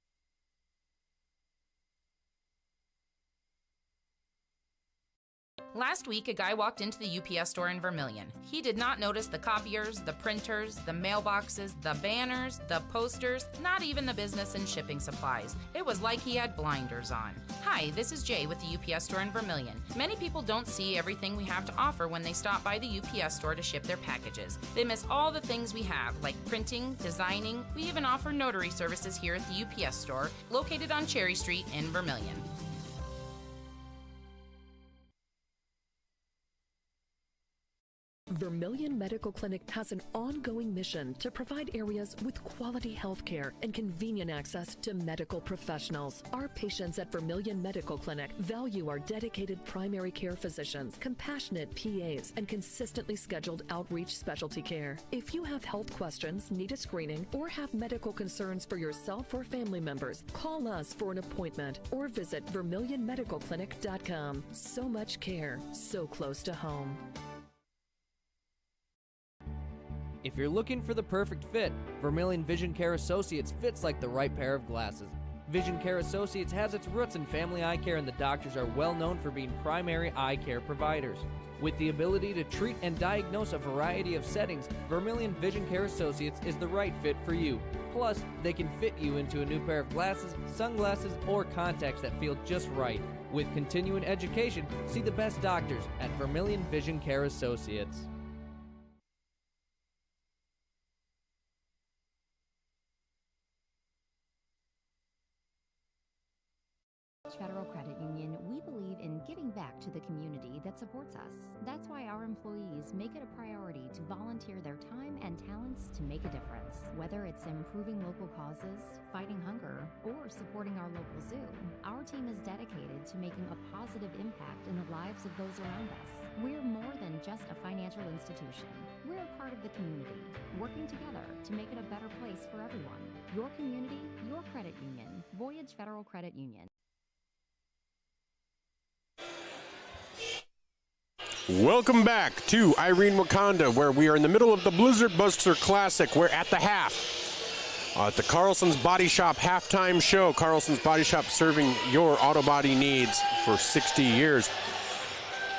X: Last week, a guy walked into the UPS store in Vermilion. He did not notice the copiers, the printers, the mailboxes, the banners, the posters, not even the business and shipping supplies. It was like he had blinders on. Hi, this is Jay with the UPS store in Vermilion. Many people don't see everything we have to offer when they stop by the UPS store to ship their packages. They miss all the things we have, like printing, designing. We even offer notary services here at the UPS store, located on Cherry Street in Vermilion.
G: Vermilion Medical Clinic has an ongoing mission to provide areas with quality health care and convenient access to medical professionals. Our patients at Vermilion Medical Clinic value our dedicated primary care physicians, compassionate PAs, and consistently scheduled outreach specialty care. If you have health questions, need a screening, or have medical concerns for yourself or family members, call us for an appointment or visit VermilionMedicalClinic.com. So much care, so close to home.
C: If you're looking for the perfect fit, Vermilion Vision Care Associates fits like the right pair of glasses. Vision Care Associates has its roots in family eye care, and the doctors are well known for being primary eye care providers. With the ability to treat and diagnose a variety of settings, Vermilion Vision Care Associates is the right fit for you. Plus, they can fit you into a new pair of glasses, sunglasses, or contacts that feel just right. With continuing education, see the best doctors at Vermilion Vision Care Associates.
H: Federal Credit Union, we believe in giving back to the community that supports us. That's why our employees make it a priority to volunteer their time and talents to make a difference. Whether it's improving local causes, fighting hunger, or supporting our local zoo, our team is dedicated to making a positive impact in the lives of those around us. We're more than just a financial institution. We're a part of the community, working together to make it a better place for everyone. Your community, your credit union. Voyage Federal Credit Union.
A: Welcome back to Irene-Wakonda, where we are in the middle of the Blizzard Buster Classic. We're at the half at the Carlson's Body Shop halftime show. Carlson's Body Shop serving your auto body needs for 60 years.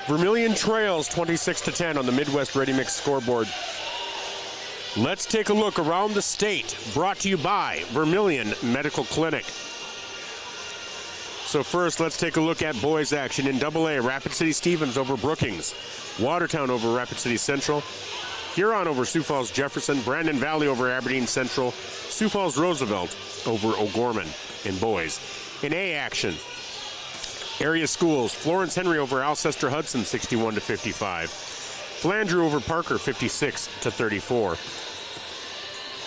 A: Vermilion trails 26-10 on the Midwest Ready Mix scoreboard. Let's take a look around the state, brought to you by Vermilion Medical Clinic. So first, let's take a look at boys action in AA. Rapid City Stevens over Brookings. Watertown over Rapid City Central. Huron over Sioux Falls Jefferson. Brandon Valley over Aberdeen Central. Sioux Falls Roosevelt over O'Gorman in boys. In A action, area schools. Florence-Henry over Alcester Hudson 61-55. Flandreau over Parker 56-34.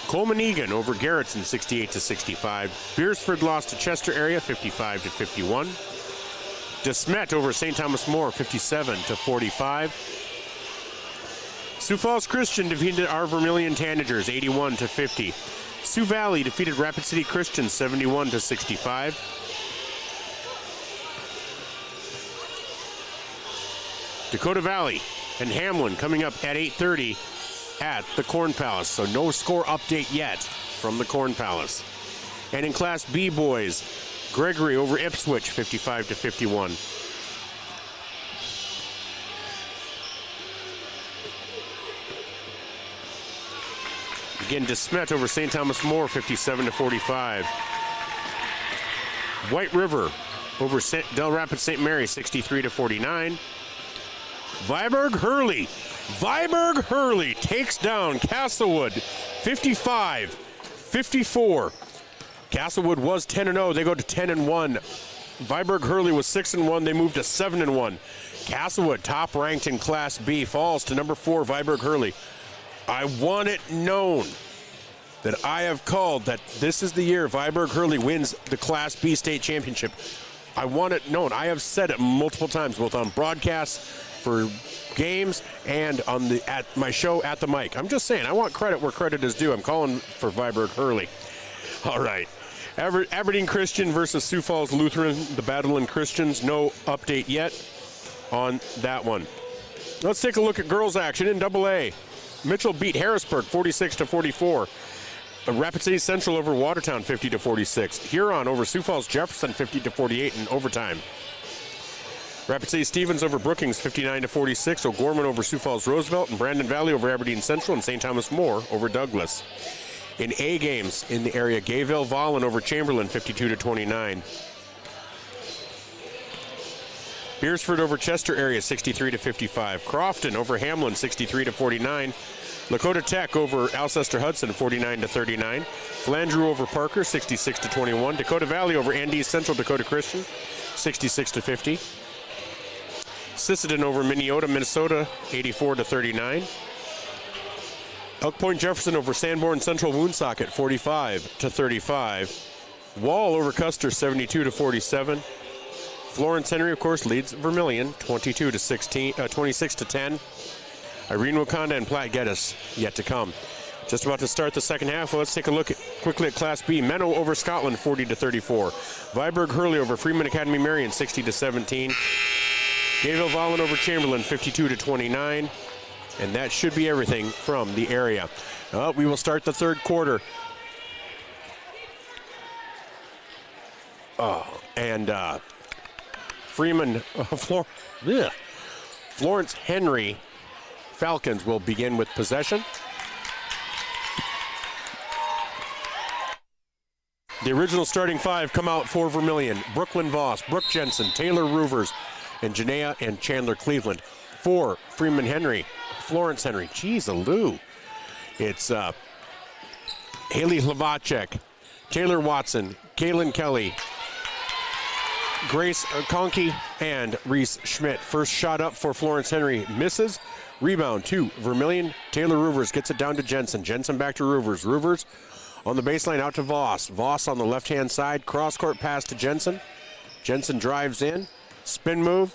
A: Coleman Egan over Garrettson 68-65. Beersford lost to Chester area 55-51. DeSmet over St. Thomas More 57-45. Sioux Falls Christian defeated our Vermilion Tanagers 81-50. Sioux Valley defeated Rapid City Christian 71-65. Dakota Valley and Hamlin coming up at 8:30 at the Corn Palace. So no score update yet from the Corn Palace. And in Class B boys, Gregory over Ipswich 55-51. Again, DeSmet over St. Thomas More 57-45. White River over Del Rapids St. Mary 63-49. Viborg Hurley takes down Castlewood 55-54. Castlewood was 10-0. They go to 10-1. Viborg Hurley was 6-1. They moved to 7-1. Castlewood, top ranked in Class B, falls to number 4, Viborg Hurley. I want it known that I have called that this is the year Viborg Hurley wins the Class B state championship. I want it known. I have said it multiple times, both on broadcasts, for games, and on at my show at the mic. I'm just saying, I want credit where credit is due. I'm calling for Viborg Hurley. All right. Aberdeen Christian versus Sioux Falls Lutheran, the battle in Christians. No update yet on that one. Let's take a look at girls action in AA. Mitchell beat Harrisburg 46-44. Rapid City Central over Watertown 50-46. Huron over Sioux Falls Jefferson 50-48 in overtime. Rapid City Stevens over Brookings 59-46. O'Gorman over Sioux Falls Roosevelt, and Brandon Valley over Aberdeen Central, and St. Thomas More over Douglas. In A games in the area, Gayville Vollen over Chamberlain 52-29. Beersford over Chester area 63-55. Crofton over Hamlin 63-49. Lakota Tech over Alcester Hudson 49-39. Flandreau over Parker 66-21. Dakota Valley over Andes Central Dakota Christian 66-50. Sisseton over Minnesota 84-39. Elk Point Jefferson over Sanborn Central Woonsocket, 45-35. Wall over Custer, 72-47. Florence-Henry, of course, leads Vermilion, 26-10. Irene-Wakonda and Platte Geddes yet to come. Just about to start the second half. Well, let's take a look quickly at Class B. Menno over Scotland, 40-34. Viborg Hurley over Freeman Academy Marion, 60-17. Gayville Vollen over Chamberlain, 52-29. And that should be everything from the area. We will start the third quarter. Florence-Henry Falcons will begin with possession. The original starting five come out for Vermilion. Brooklyn Voss, Brooke Jensen, Taylor Roovers, and Janaea and Chandler Cleveland. For Freeman-Henry, Florence-Henry, geez-a-loo. It's Haley Hlavacek, Taylor Watson, Kaylin Kelly, Grace Conkey, and Reese Schmidt. First shot up for Florence-Henry misses. Rebound to Vermilion. Taylor Roovers gets it down to Jensen. Jensen back to Roovers. Roovers on the baseline out to Voss. Voss on the left-hand side. Cross-court pass to Jensen. Jensen drives in. Spin move.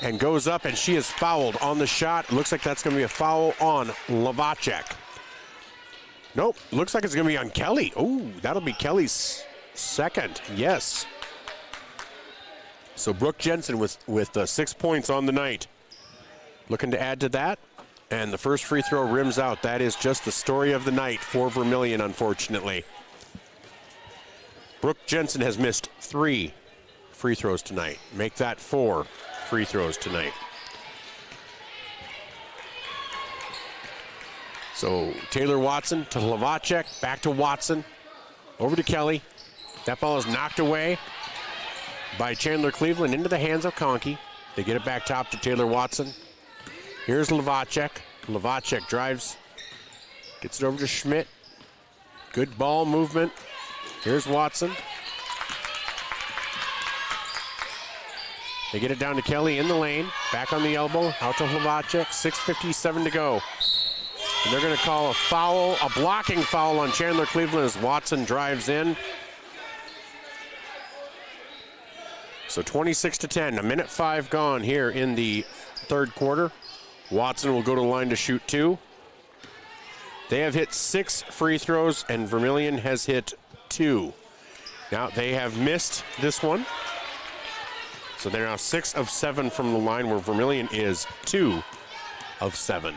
A: And goes up, and she is fouled on the shot. Looks like that's going to be a foul on Hlavacek. Nope, looks like it's going to be on Kelly. Oh, that'll be Kelly's second. Yes. So Brooke Jensen with 6 points on the night. Looking to add to that. And the first free throw rims out. That is just the story of the night for Vermilion, unfortunately. Brooke Jensen has missed 3 free throws tonight. Make that 4 free throws tonight. So Taylor Watson to Hlavacek, back to Watson, over to Kelly. That ball is knocked away by Chandler Cleveland into the hands of Conkey. They get it back top to Taylor Watson. Here's Hlavacek. Hlavacek drives, gets it over to Schmidt. Good ball movement. Here's Watson. They get it down to Kelly in the lane. Back on the elbow, out to Hlavacek. 6:57 to go. And they're going to call a foul, a blocking foul on Chandler Cleveland as Watson drives in. So 26-10, a minute 5 gone here in the third quarter. Watson will go to the line to shoot 2. They have hit 6 free throws, and Vermilion has hit 2. Now they have missed this one. So they're now 6 of 7 from the line, where Vermilion is 2 of 7.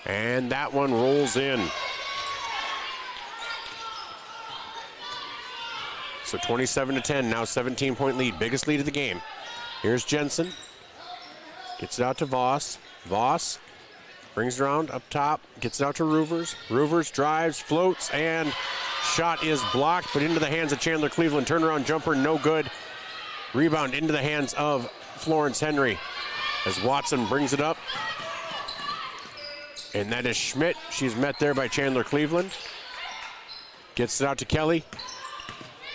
A: And that one rolls in. So 27-10, now 17-point lead, biggest lead of the game. Here's Jensen. Gets it out to Voss. Voss brings it around up top, gets it out to Roovers. Roovers drives, floats, and shot is blocked, but into the hands of Chandler Cleveland. Turnaround jumper, no good. Rebound into the hands of Florence-Henry as Watson brings it up. And that is Schmidt. She's met there by Chandler Cleveland. Gets it out to Kelly.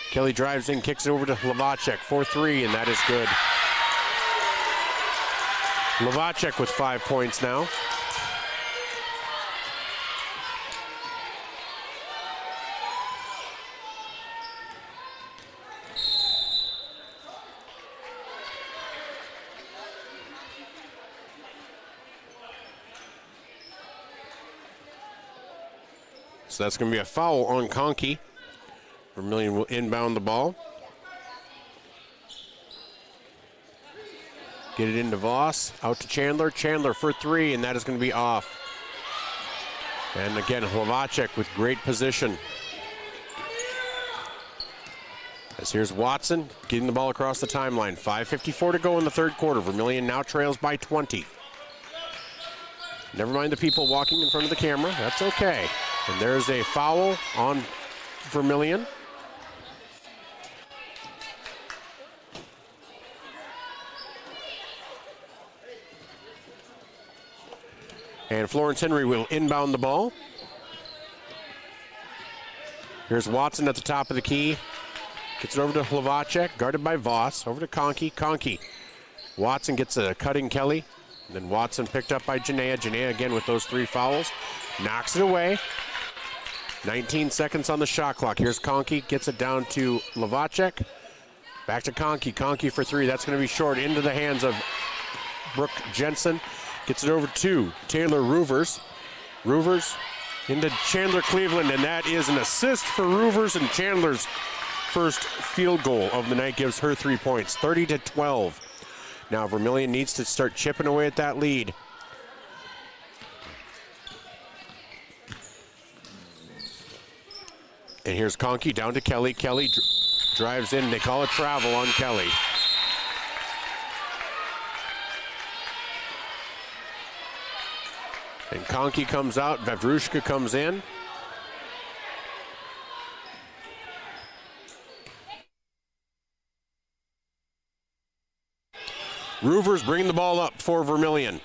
A: Kelly drives in, kicks it over to Hlavacek for 3, and that is good. Hlavacek with 5 points now. So that's going to be a foul on Conkey. Vermilion will inbound the ball. Get it into Voss, out to Chandler. Chandler for 3, and that is going to be off. And again, Hlavacek with great position. As here's Watson getting the ball across the timeline. 5:54 to go in the third quarter. Vermilion now trails by 20. Never mind the people walking in front of the camera. That's okay. And there's a foul on Vermilion. And Florence-Henry will inbound the ball. Here's Watson at the top of the key. Gets it over to Hlavacek, guarded by Voss. Over to Conkey. Conkey. Watson gets a cutting Kelly. And then Watson picked up by Janaea. Janaea again with those 3 fouls. Knocks it away. 19 seconds on the shot clock. Here's Conkey, gets it down to Lovacek. Back to Conkey. Conkey for 3. That's going to be short into the hands of Brooke Jensen. Gets it over to Taylor Roovers. Roovers into Chandler Cleveland, and that is an assist for Roovers, and Chandler's first field goal of the night gives her 3 points, 30-12. Now Vermilion needs to start chipping away at that lead. And here's Conkey down to Kelly. Kelly drives in. They call it travel on Kelly. And Conkey comes out. Vavrushka comes in. Roovers bringing the ball up for Vermilion.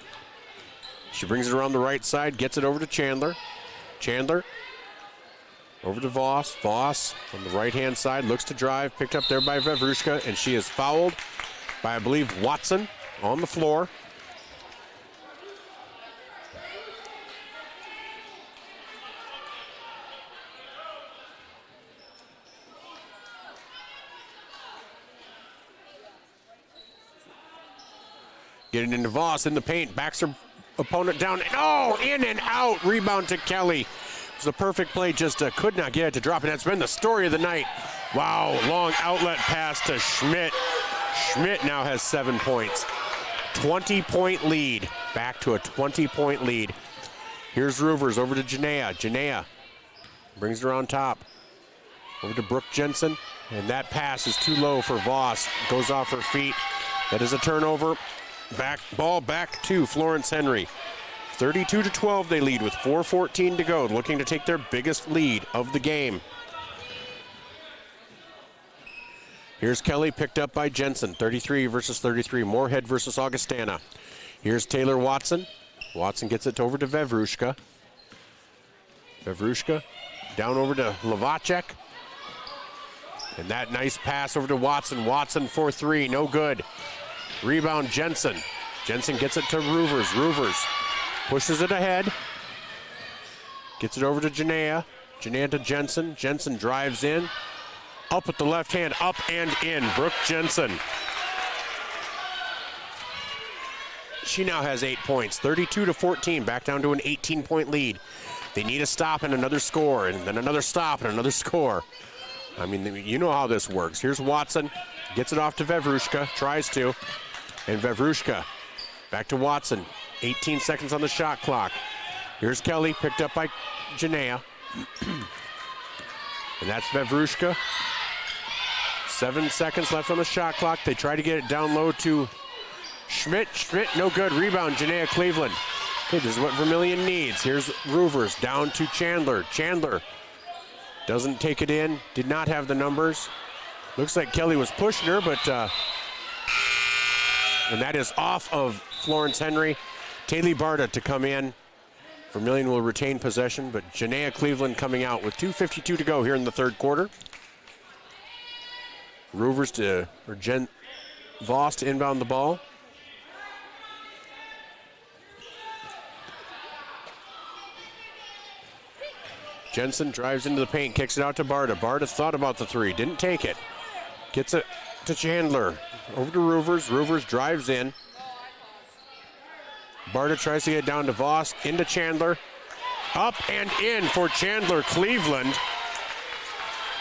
A: She brings it around the right side, gets it over to Chandler. Chandler over to Voss. Voss on the right-hand side looks to drive, picked up there by Vavrushka, and she is fouled by, I believe, Watson on the floor. Getting into Voss in the paint, backs her opponent down. Oh, in and out. Rebound to Kelly. It was a perfect play, just could not get it to drop. And that's been the story of the night. Wow, long outlet pass to Schmidt. Schmidt now has 7 points. 20-point lead. Back to a 20-point lead. Here's Roovers over to Janaea. Janaea brings it around top. Over to Brooke Jensen. And that pass is too low for Voss. Goes off her feet. That is a turnover. Ball back to Florence-Henry. 32-12 they lead with 4:14 to go, looking to take their biggest lead of the game. Here's Kelly picked up by Jensen, 33 versus 33. Moorhead versus Augustana. Here's Taylor Watson. Watson gets it over to Vavrushka. Vavrushka down over to Lovacek. And that nice pass over to Watson. Watson for 3, no good. Rebound Jensen. Jensen gets it to Roovers. Roovers pushes it ahead. Gets it over to Janaea. Janaea to Jensen. Jensen drives in. Up with the left hand. Up and in. Brooke Jensen. She now has 8 points. 32-14. Back down to an 18-point lead. They need a stop and another score. And then another stop and another score. I mean, you know how this works. Here's Watson. Gets it off to Vavrushka. Tries to. And Vavrushka back to Watson. 18 seconds on the shot clock. Here's Kelly, picked up by Janaea. And that's Vavrushka. 7 seconds left on the shot clock. They try to get it down low to Schmidt. Schmidt, no good. Rebound, Janaea Cleveland. Okay, this is what Vermilion needs. Here's Roovers down to Chandler. Chandler doesn't take it in. Did not have the numbers. Looks like Kelly was pushing her, but and that is off of Florence-Henry. Taylor Barta to come in. Vermilion will retain possession, but Janaea Cleveland coming out with 2:52 to go here in the third quarter. Roovers to, or Voss to inbound the ball. Jensen drives into the paint, kicks it out to Barta. Barta thought about the 3, didn't take it. Gets it to Chandler. Over to Roovers. Roovers drives in. Barta tries to get down to Voss. Into Chandler. Up and in for Chandler Cleveland.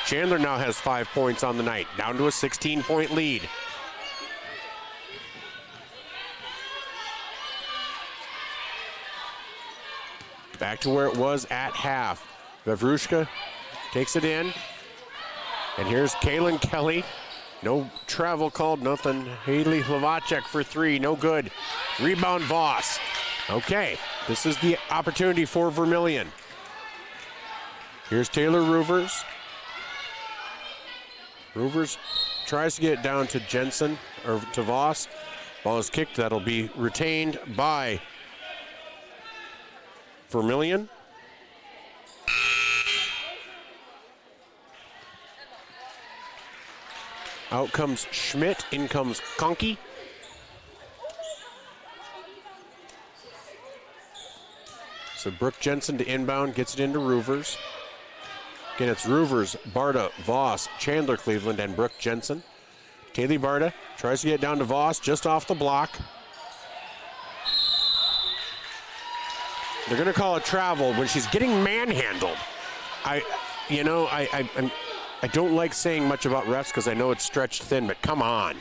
A: Chandler now has 5 points on the night. Down to a 16-point lead. Back to where it was at half. Vavrushka takes it in. And here's Kaylin Kelly. No travel called, nothing. Haley Lovacek for 3, no good. Rebound Voss. Okay, this is the opportunity for Vermilion. Here's Taylor Roovers. Roovers tries to get it down to Jensen, or to Voss. Ball is kicked, that'll be retained by Vermilion. Out comes Schmidt, in comes Conkey. So Brooke Jensen to inbound, gets it into Roovers. Again, it's Roovers, Barta, Voss, Chandler Cleveland, and Brooke Jensen. Taylor Barta tries to get down to Voss, just off the block. They're going to call it travel when she's getting manhandled. I don't like saying much about refs because I know it's stretched thin, but come on.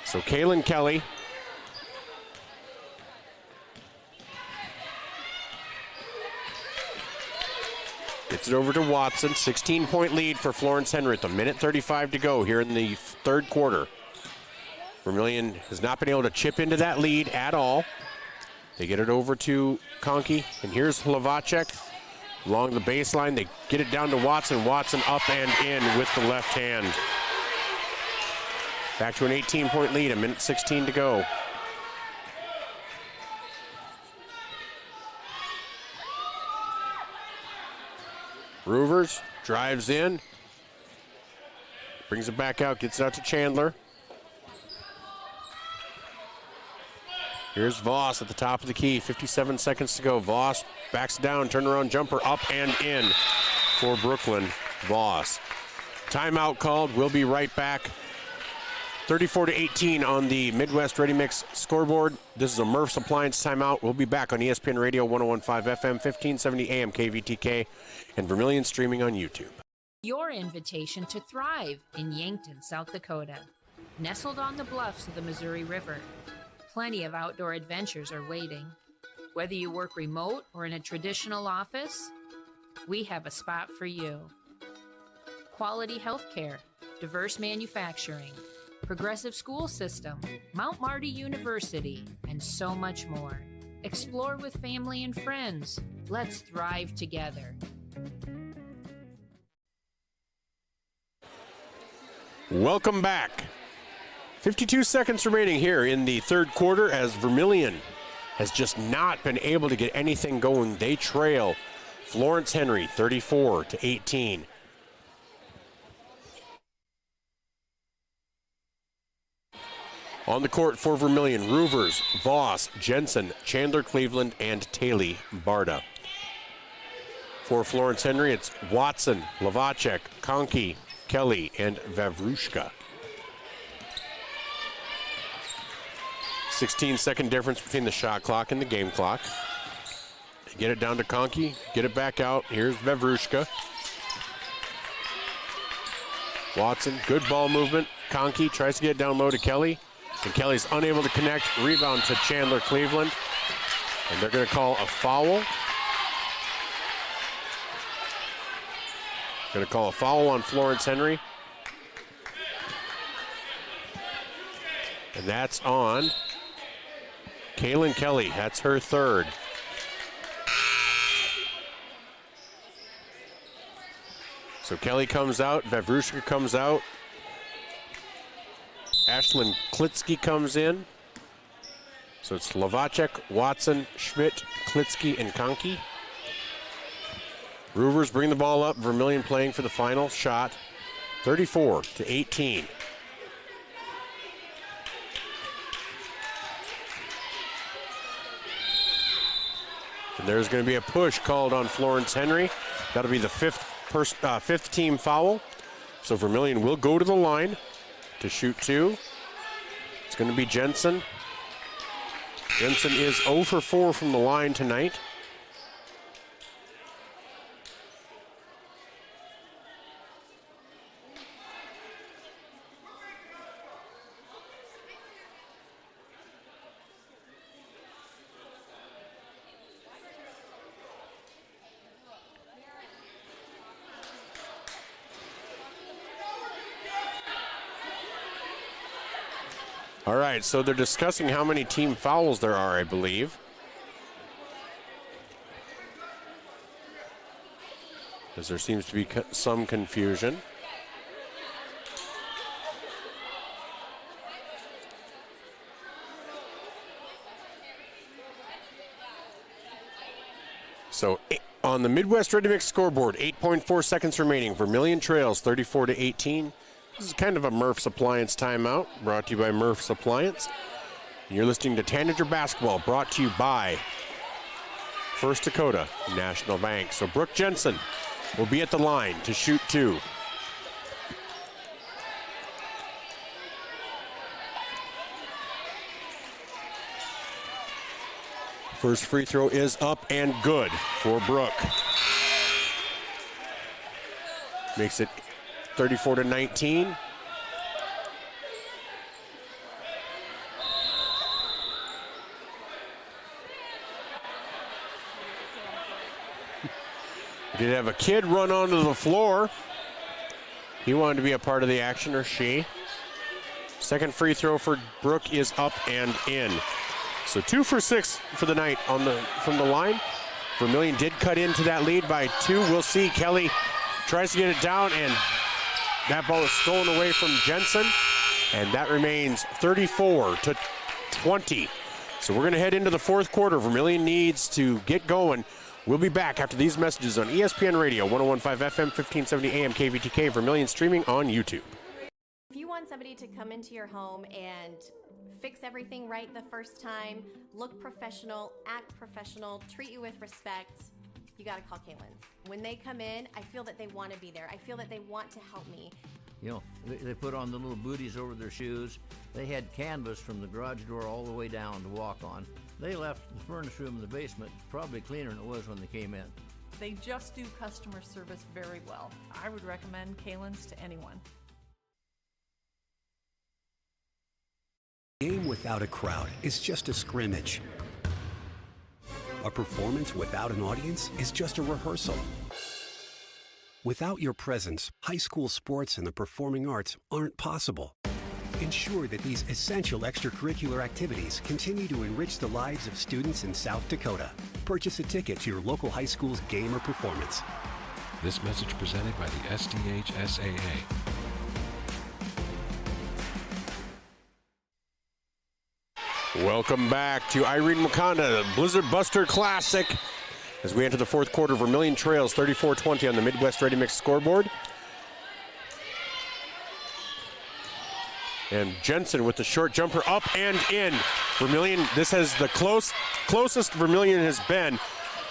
A: So Kaylin Kelly. Gets it over to Watson. 16-point lead for Florence-Henry with 1:35 to go here in the third quarter. Vermilion has not been able to chip into that lead at all. They get it over to Conkey, and here's Hlavacek along the baseline. They get it down to Watson. Watson up and in with the left hand. Back to an 18-point lead, 1:16 to go. Roovers drives in, brings it back out, gets it out to Chandler. Here's Voss at the top of the key, 57 seconds to go. Voss backs down, turnaround jumper up and in for Brooklyn. Voss. Timeout called, we'll be right back. 34-18 on the Midwest Ready Mix scoreboard. This is a Murph's Appliance timeout. We'll be back on ESPN Radio 101.5 FM, 1570 AM KVTK, and Vermilion streaming on YouTube.
I: Your invitation to thrive in Yankton, South Dakota. Nestled on the bluffs of the Missouri River, plenty of outdoor adventures are waiting. Whether you work remote or in a traditional office, we have a spot for you. Quality health care, diverse manufacturing, progressive school system, Mount Marty University, and so much more. Explore with family and friends. Let's thrive together.
A: Welcome back. 52 seconds remaining here in the third quarter as Vermilion has just not been able to get anything going. They trail Florence-Henry 34-18. On the court for Vermilion, Roovers, Voss, Jensen, Chandler Cleveland, and Taylor Barta. For Florence-Henry, it's Watson, Hlavacek, Conkey, Kelly, and Vavrushka. 16-second difference between the shot clock and the game clock. They get it down to Conkey, get it back out. Here's Vavrushka. Watson, good ball movement. Conkey tries to get it down low to Kelly. And Kelly's unable to connect. Rebound to Chandler Cleveland. And they're going to call a foul. Going to call a foul on Florence-Henry. And that's on Kaylin Kelly. That's her third. So Kelly comes out. Vavrushka comes out. Ashlyn Klitsky comes in. So it's Hlavacek, Watson, Schmidt, Klitsky, and Conkey. Roovers bring the ball up. Vermilion playing for the final shot. 34-18. And there's going to be a push called on Florence-Henry. That'll be the fifth team foul. So Vermilion will go to the line to shoot two. It's going to be Jensen. Jensen is 0 for 4 from the line tonight. All right, so they're discussing how many team fouls there are, I believe. Because there seems to be some confusion. So on the Midwest Ready Mix scoreboard, 8.4 seconds remaining. Vermilion trails 34-18. This is kind of a Murph's Appliance timeout, brought to you by Murph's Appliance. You're listening to Tanager Basketball, brought to you by First Dakota National Bank. So Brooke Jensen will be at the line to shoot 2. First free throw is up and good for Brooke. Makes it 34-19. Did have a kid run onto the floor. He wanted to be a part of the action, or she. Second free throw for Brooke is up and in. So 2 for 6 for the night from the line. Vermilion did cut into that lead by 2. We'll see. Kelly tries to get it down, and that ball is stolen away from Jensen, and that remains 34-20. So we're going to head into the fourth quarter. Vermilion needs to get going. We'll be back after these messages on ESPN Radio, 101.5 FM, 1570 AM, KVTK, Vermilion streaming on YouTube.
J: If you want somebody to come into your home and fix everything right the first time, look professional, act professional, treat you with respect, you got to call Kaylin's. When they come in, I feel that they want to be there. I feel that they want to help me.
K: You know, they put on the little booties over their shoes. They had canvas from the garage door all the way down to walk on. They left the furnace room in the basement probably cleaner than it was when they came in.
L: They just do customer service very well. I would recommend Kaylin's to anyone.
M: A game without a crowd is just a scrimmage. A performance without an audience is just a rehearsal. Without your presence, high school sports and the performing arts aren't possible. Ensure that these essential extracurricular activities continue to enrich the lives of students in South Dakota. Purchase a ticket to your local high school's game or performance.
Y: This message presented by the SDHSAA.
A: Welcome back to Irene-Wakonda Blizzard Buster Classic. As we enter the fourth quarter, Vermilion trails 34-20 on the Midwest Ready Mix scoreboard. And Jensen with the short jumper up and in. Vermilion, this has the closest Vermilion has been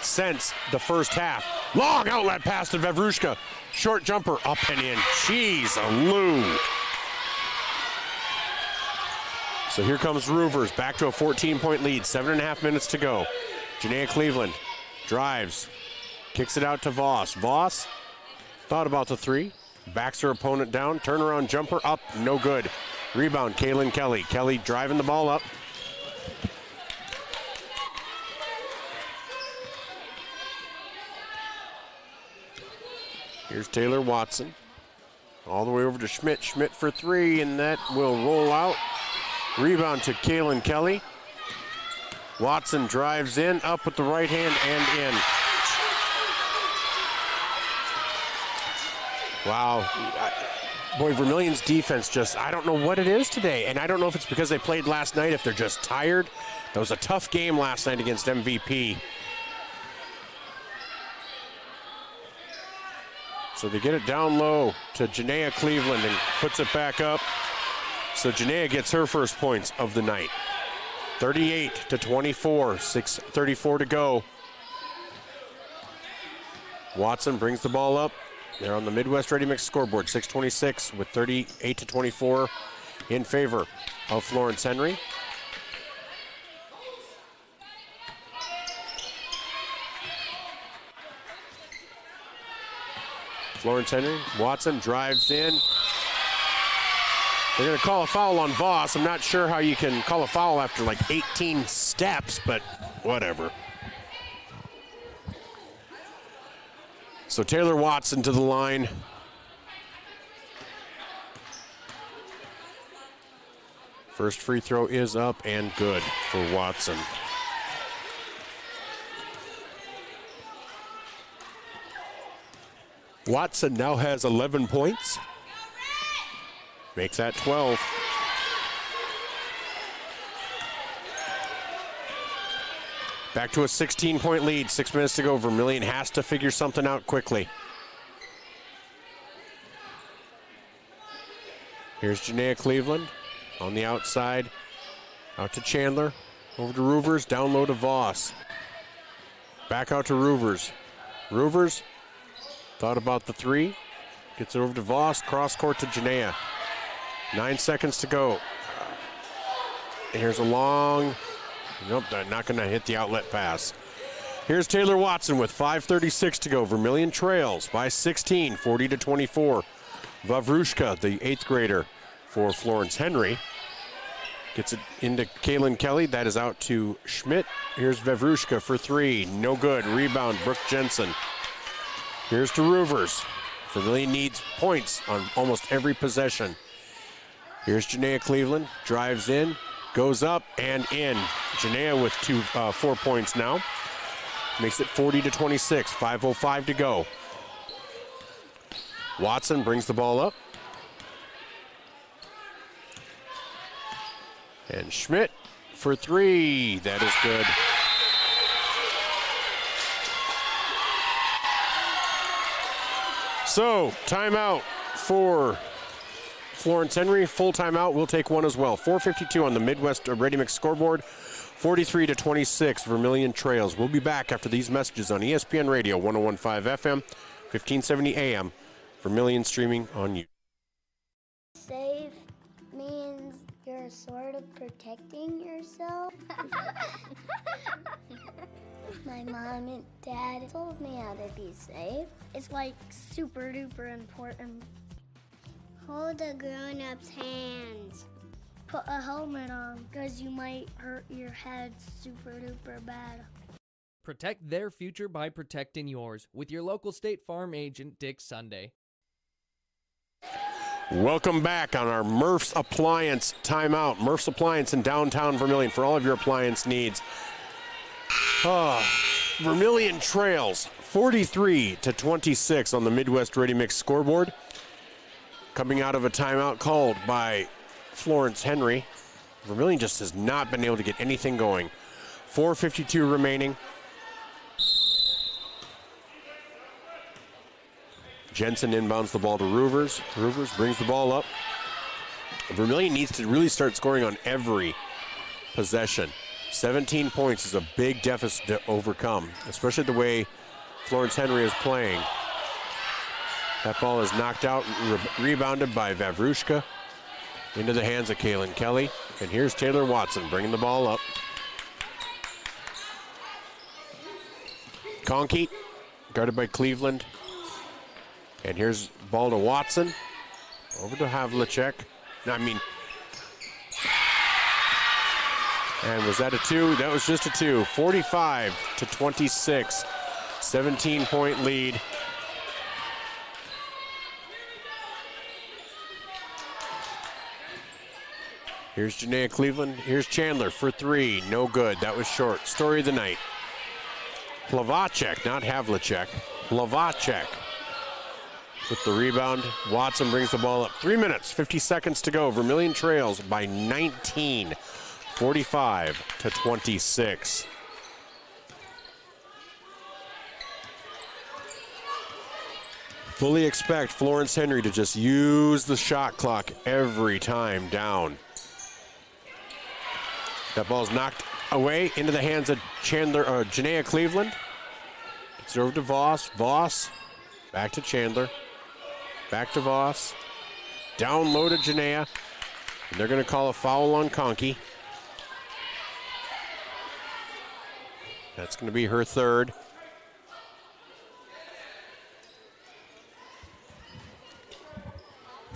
A: since the first half. Long outlet pass to Vavrushka. Short jumper up and in. Jeez, a Lou. So here comes Roovers, back to a 14-point lead, 7.5 minutes to go. Janaea Cleveland drives, kicks it out to Voss. Voss thought about the 3, backs her opponent down, turnaround jumper up, no good. Rebound, Kaylin Kelly. Kelly driving the ball up. Here's Taylor Watson. All the way over to Schmidt. Schmidt for 3, and that will roll out. Rebound to Kaylin Kelly. Watson drives in, up with the right hand and in. Wow. Boy, Vermilion's defense just, I don't know what it is today. And I don't know if it's because they played last night, if they're just tired. That was a tough game last night against MVP. So they get it down low to Janaea Cleveland and puts it back up. So Janaea gets her first points of the night. 38-24, 6:34 to go. Watson brings the ball up. They're on the Midwest Ready Mix scoreboard, 6:26 with 38-24 in favor of Florence-Henry. Florence-Henry, Watson drives in. They're going to call a foul on Voss. I'm not sure how you can call a foul after like 18 steps, but whatever. So Taylor Watson to the line. First free throw is up and good for Watson. Watson now has 11 points. Makes that 12. Back to a 16-point lead, 6 minutes to go. Vermilion has to figure something out quickly. Here's Janaea Cleveland on the outside. Out to Chandler, over to Roovers, down low to Voss. Back out to Roovers. Roovers thought about the three. Gets it over to Voss. Cross court to Janea. 9 seconds to go. And here's a long. Nope, they're not going to hit the outlet pass. Here's Taylor Watson with 5:36 to go. Vermilion trails by 16, 40-24. Wawruszka, the 8th grader for Florence-Henry, gets it into Kaylin Kelly. That is out to Schmidt. Here's Wawruszka for three. No good. Rebound, Brooke Jensen. Here's to Roovers. Vermilion needs points on almost every possession. Here's Janea Cleveland. Drives in, goes up and in. Janea with 4 points now. Makes it 40-26. 5:05 to go. Watson brings the ball up. And Schmidt for three. That is good. So, timeout for Florence-Henry. Full timeout. We'll take one as well. 4:52 on the Midwest Ready Mix scoreboard. 43-26, Vermilion trails. We'll be back after these messages on ESPN Radio, 101.5 FM, 1570 AM. Vermilion streaming on YouTube.
N: Safe means you're sort of protecting yourself. My mom and dad told me how to be safe. It's like super duper important. Hold a grown-up's hands. Put a helmet on because you might hurt your head super duper bad.
C: Protect their future by protecting yours with your local State Farm agent, Dick Sunday.
A: Welcome back on our Murph's Appliance timeout. Murph's Appliance in downtown Vermilion for all of your appliance needs. Vermilion trails 43-26 on the Midwest Ready Mix scoreboard. Coming out of a timeout called by Florence-Henry. Vermilion just has not been able to get anything going. 4:52 remaining. Jensen inbounds the ball to Roovers. Roovers brings the ball up. Vermilion needs to really start scoring on every possession. 17 points is a big deficit to overcome, especially the way Florence-Henry is playing. That ball is knocked out and rebounded by Wawruszka into the hands of Kaylin Kelly. And here's Taylor Watson bringing the ball up. Conkey guarded by Cleveland. And here's ball to Watson. Over to Havlicek. And was that a two? That was just a two. 45-26. 17-point lead. Here's Janea Cleveland. Here's Chandler for three. No good. That was short. Story of the night. Plavacek, not Havlicek. Plavacek with the rebound. Watson brings the ball up. 3 minutes, 50 seconds to go. Vermilion trails by 19. 45-26. Fully expect Florence-Henry to just use the shot clock every time down. That ball's knocked away into the hands of Janea Cleveland. It's over to Voss. Voss, back to Chandler. Back to Voss. Down low to Janea. And they're going to call a foul on Conkey. That's going to be her third.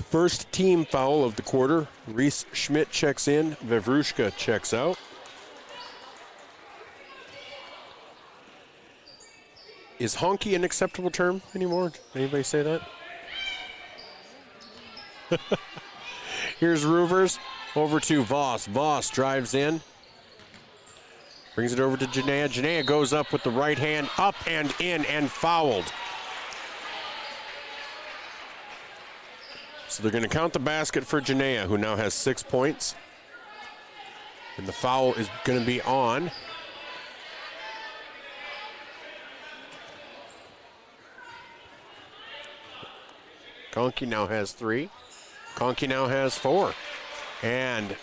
A: First team foul of the quarter. Reese Schmidt checks in. Wawruszka checks out. Is honky an acceptable term anymore? Anybody say that? Here's Roovers over to Voss. Voss drives in. Brings it over to Janea. Janea goes up with the right hand, up and in, and fouled. So they're going to count the basket for Janea, who now has 6 points. And the foul is going to be on. Conkey now has 3. Conkey now has 4. And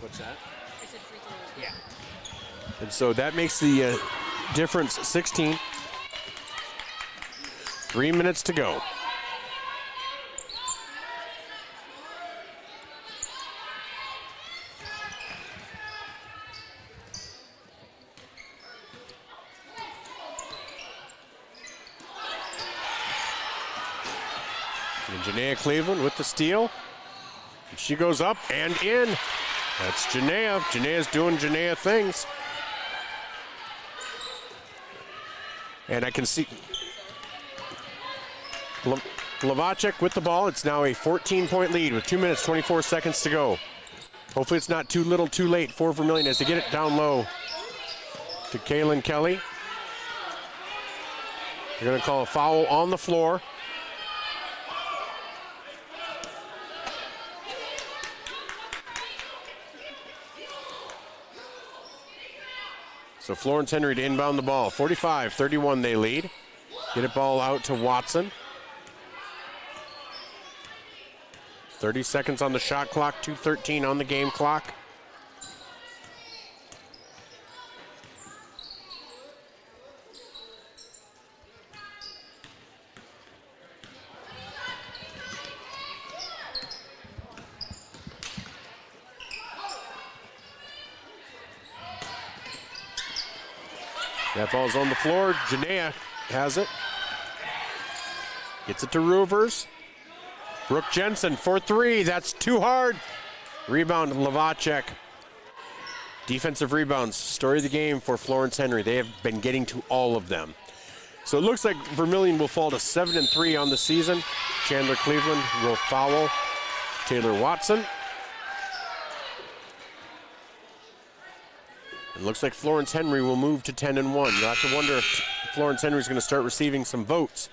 A: what's that?
O: I
A: And so that makes the difference 16. 3 minutes to go. And Janaea Cleveland with the steal. And she goes up and in. That's Janaea. Janaea's doing Janaea things. And I can see Lavacek with the ball. It's now a 14-point lead with 2 minutes, 24 seconds to go. Hopefully it's not too little, too late for Vermilion as they get it down low to Kaylin Kelly. They're going to call a foul on the floor. So Florence-Henry to inbound the ball. 45-31 they lead. Get it ball out to Watson. 30 seconds on the shot clock, 2:13 on the game clock. That ball's on the floor. Janaea has it. Gets it to Roovers. Brooke Jensen for three. That's too hard. Rebound, Lavacek. Defensive rebounds, story of the game for Florence-Henry. They have been getting to all of them. So it looks like Vermilion will fall to 7-3 on the season. Chandler Cleveland will foul Taylor Watson. It looks like Florence-Henry will move to 10-1. You'll have to wonder if Florence-Henry is going to start receiving some votes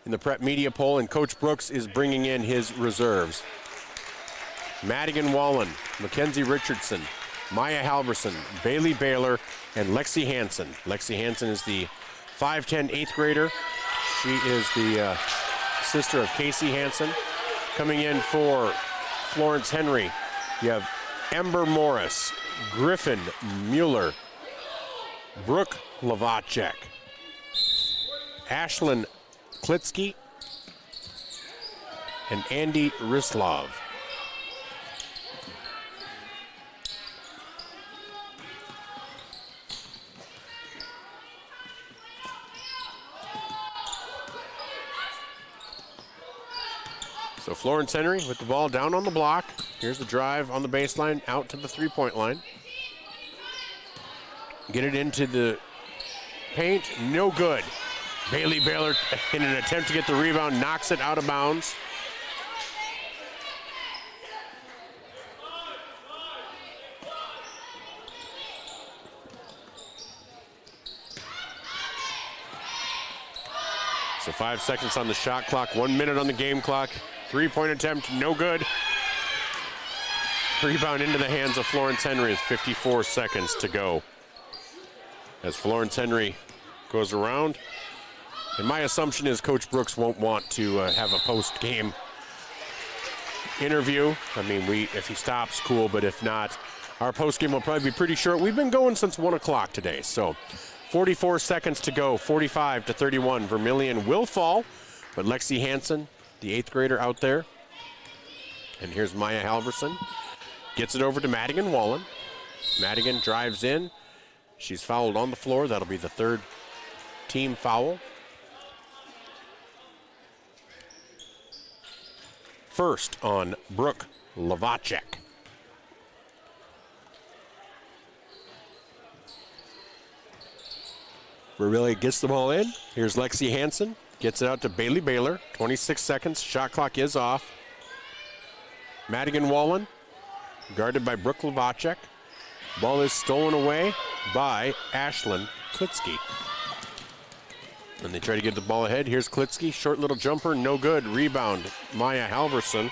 A: in the prep media poll, and Coach Brooks is bringing in his reserves. Madigan Wallen, Mackenzie Richardson, Maya Halverson, Bailey Baylor, and Lexi Hansen. Lexi Hansen is the 5'10" 8th grader. She is the sister of Casey Hansen. Coming in for Florence-Henry, you have Ember Morris, Griffin Mueller, Brooke Lavacek, Ashlyn Klitsky, and Andy Rislov. So Florence-Henry with the ball down on the block. Here's the drive on the baseline out to the three-point line. Get it into the paint, no good. Bailey Baylor, in an attempt to get the rebound, knocks it out of bounds. So 5 seconds on the shot clock, 1 minute on the game clock. Three-point attempt, no good. Rebound into the hands of Florence-Henry with 54 seconds to go. As Florence-Henry goes around. And my assumption is Coach Brooks won't want to have a post-game interview. I mean, if he stops, cool, but if not, our post-game will probably be pretty short. We've been going since 1 o'clock today, so 44 seconds to go, 45-31. Vermilion will fall, but Lexi Hansen, the 8th grader out there. And here's Maya Halverson. Gets it over to Madigan Wallen. Madigan drives in. She's fouled on the floor. That'll be the third team foul. First on Brooke Lavacek. Vermilion gets the ball in. Here's Lexi Hansen. Gets it out to Bailey Baylor. 26 seconds. Shot clock is off. Madigan Wallen, guarded by Brooke Lavacek. Ball is stolen away by Ashlyn Klitsky. And they try to get the ball ahead. Here's Klitsky. Short little jumper. No good. Rebound. Maya Halverson.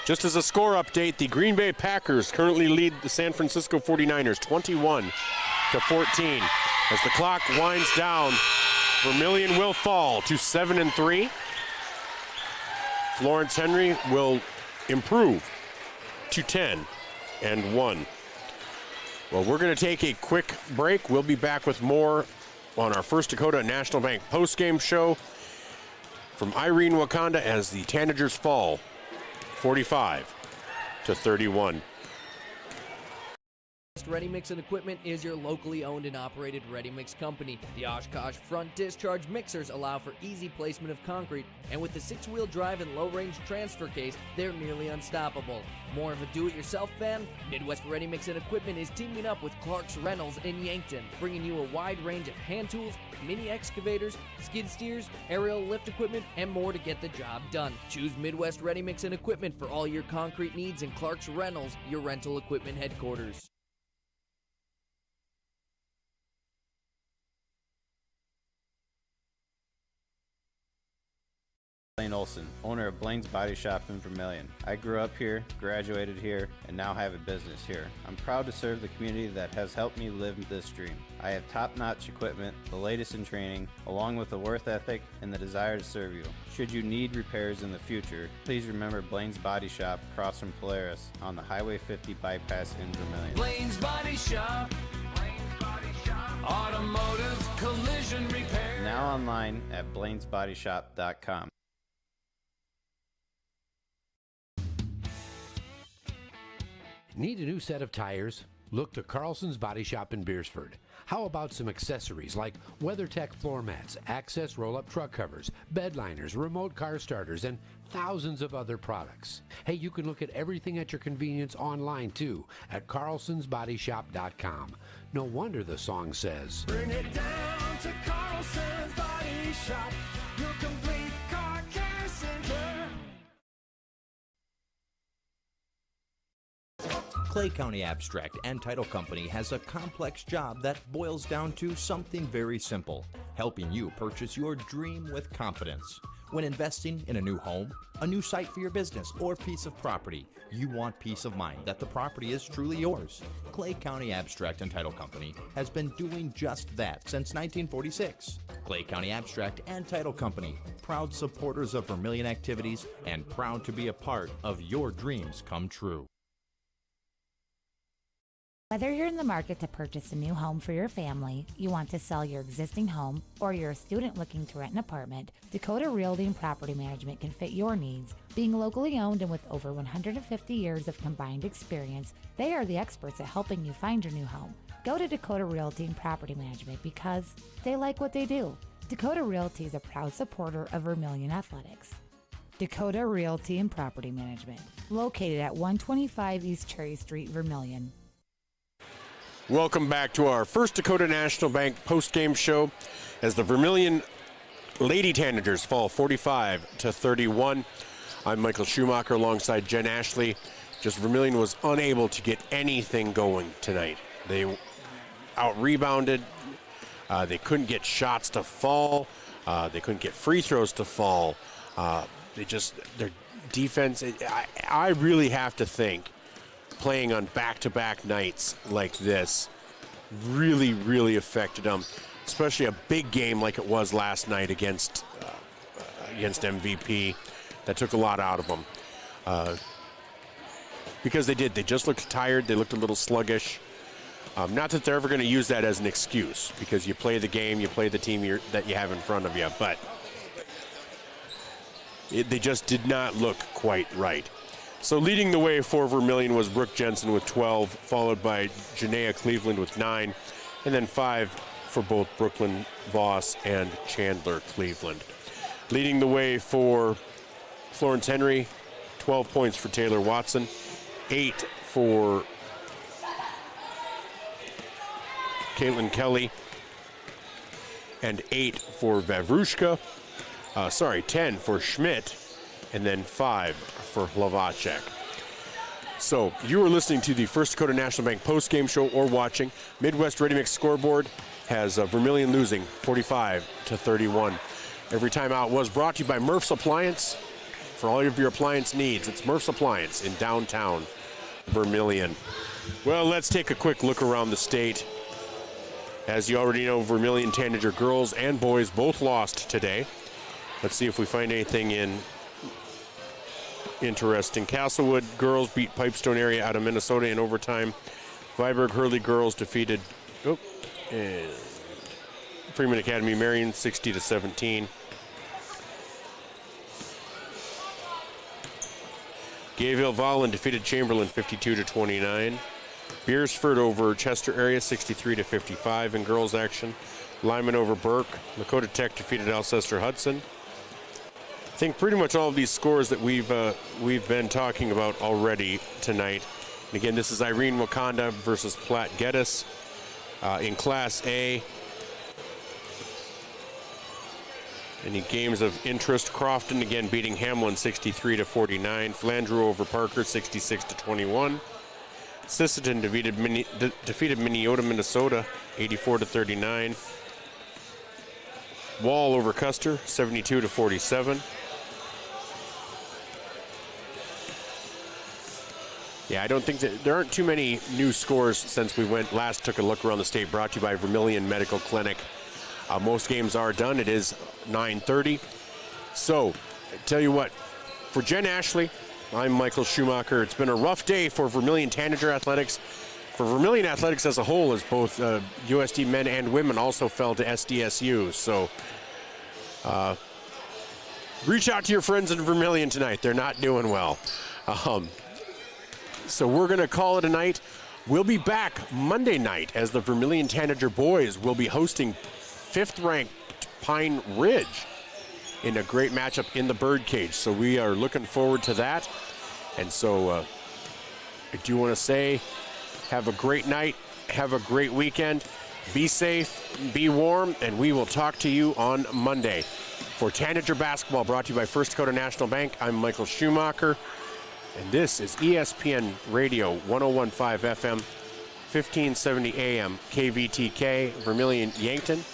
A: Just as a score update, the Green Bay Packers currently lead the San Francisco 49ers 21-14. As the clock winds down, Vermilion will fall to 7-3. Florence-Henry will improve to 10. 1. Well, we're going to take a quick break. We'll be back with more on our First Dakota National Bank postgame show from Irene-Wakonda as the Tanagers fall 45-31.
C: Ready Mix and Equipment is your locally owned and operated ready mix company. The Oshkosh front discharge mixers allow for easy placement of concrete, and with the 6-wheel drive and low-range transfer case, they're nearly unstoppable. More of a do-it-yourself fan? Midwest Ready Mix and Equipment is teaming up with Clark's Rentals in Yankton, bringing you a wide range of hand tools, mini excavators, skid steers, aerial lift equipment, and more to get the job done. Choose Midwest Ready Mix and Equipment for all your concrete needs, and Clark's Rentals, your rental equipment headquarters.
O: Blaine Olson, owner of Blaine's Body Shop in Vermilion. I grew up here, graduated here, and now have a business here. I'm proud to serve the community that has helped me live this dream. I have top-notch equipment, the latest in training, along with a work ethic and the desire to serve you. Should you need repairs in the future, please remember Blaine's Body Shop across from Polaris on the Highway 50 bypass in Vermilion.
V: Blaine's Body Shop. Automotive collision repair.
O: Now online at blainesbodyshop.com.
F: Need a new set of tires? Look to Carlson's Body Shop in Beersford. How about some accessories like WeatherTech floor mats, access roll-up truck covers, bed liners, remote car starters, and thousands of other products. Hey, you can look at everything at your convenience online too at carlsonsbodyshop.com. No wonder the song says,
V: Bring it down to Carlson's Body Shop, your complete car care center.
P: Clay County Abstract and Title Company has a complex job that boils down to something very simple: helping you purchase your dream with confidence. When investing in a new home, a new site for your business, or piece of property, you want peace of mind that the property is truly yours. Clay County Abstract and Title Company has been doing just that since 1946. Clay County Abstract and Title Company, proud supporters of Vermilion activities and proud to be a part of your dreams come true.
Q: Whether you're in the market to purchase a new home for your family, you want to sell your existing home, or you're a student looking to rent an apartment, Dakota Realty and Property Management can fit your needs. Being locally owned and with over 150 years of combined experience, they are the experts at helping you find your new home. Go to Dakota Realty and Property Management because they like what they do. Dakota Realty is a proud supporter of Vermilion Athletics. Dakota Realty and Property Management, located at 125 East Cherry Street, Vermilion.
A: Welcome back to our First Dakota National Bank postgame show as the Vermilion Lady Tanagers fall 45-31. I'm Michael Schumacher alongside Jen Ashley. Just Vermilion was unable to get anything going tonight. They out-rebounded. They couldn't get shots to fall. They couldn't get free throws to fall. Their defense, I really have to think playing on back-to-back nights like this really affected them, especially a big game like it was last night against MVP. That took a lot out of them because they just looked tired. They looked a little sluggish. Not that they're ever going to use that as an excuse, because you play the game, you play the team that you have in front of you, but they just did not look quite right. So leading the way for Vermilion was Brooke Jensen with 12, followed by Janaea Cleveland with 9, and then 5 for both Brooklyn Voss and Chandler Cleveland. Leading the way for Florence-Henry, 12 points for Taylor Watson, 8 for Caitlin Kelly, and 8 for Vavrushka. 10 for Schmidt, and then 5 for Hlavacek. So you are listening to the First Dakota National Bank postgame show or watching. Midwest Ready Mix scoreboard has Vermilion losing 45-31. Every timeout was brought to you by Murph's Appliance. For all of your appliance needs, it's Murph's Appliance in downtown Vermilion. Well, let's take a quick look around the state. As you already know, Vermilion Tanager girls and boys both lost today. Let's see if we find anything in interesting. Castlewood Girls beat Pipestone area out of Minnesota in overtime. Viborg Hurley Girls defeated and Freeman Academy Marion 60-17. Gayville Vollen defeated Chamberlain 52-29. Beersford over Chester area 63-55 in girls action. Lyman over Burke. Lakota Tech defeated Alcester Hudson. I think pretty much all of these scores that we've been talking about already tonight. And again, this is Irene-Wakonda versus Platte Geddes in Class A. Any games of interest? Crofton again beating Hamlin 63-49. Flandreau over Parker 66-21. Sisseton defeated Minneota, Minnesota 84-39. Wall over Custer 72-47. Yeah, I don't think that there aren't too many new scores since we took a look around the state, brought to you by Vermilion Medical Clinic. Most games are done. It is 9:30. So, I tell you what, for Jen Ashley, I'm Michael Schumacher. It's been a rough day for Vermilion Tanager Athletics. For Vermilion Athletics as a whole, as both USD men and women also fell to SDSU. So, reach out to your friends in Vermilion tonight. They're not doing well. So we're going to call it a night. We'll be back Monday night as the Vermilion Tanager boys will be hosting 5th-ranked Pine Ridge in a great matchup in the Birdcage. So we are looking forward to that. And so I do want to say, have a great night, have a great weekend, be safe, be warm, and we will talk to you on Monday. For Tanager Basketball, brought to you by First Dakota National Bank, I'm Michael Schumacher. And this is ESPN Radio 101.5 FM, 1570 AM, KVTK, Vermilion Yankton,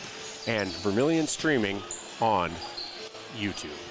A: and Vermilion streaming on YouTube.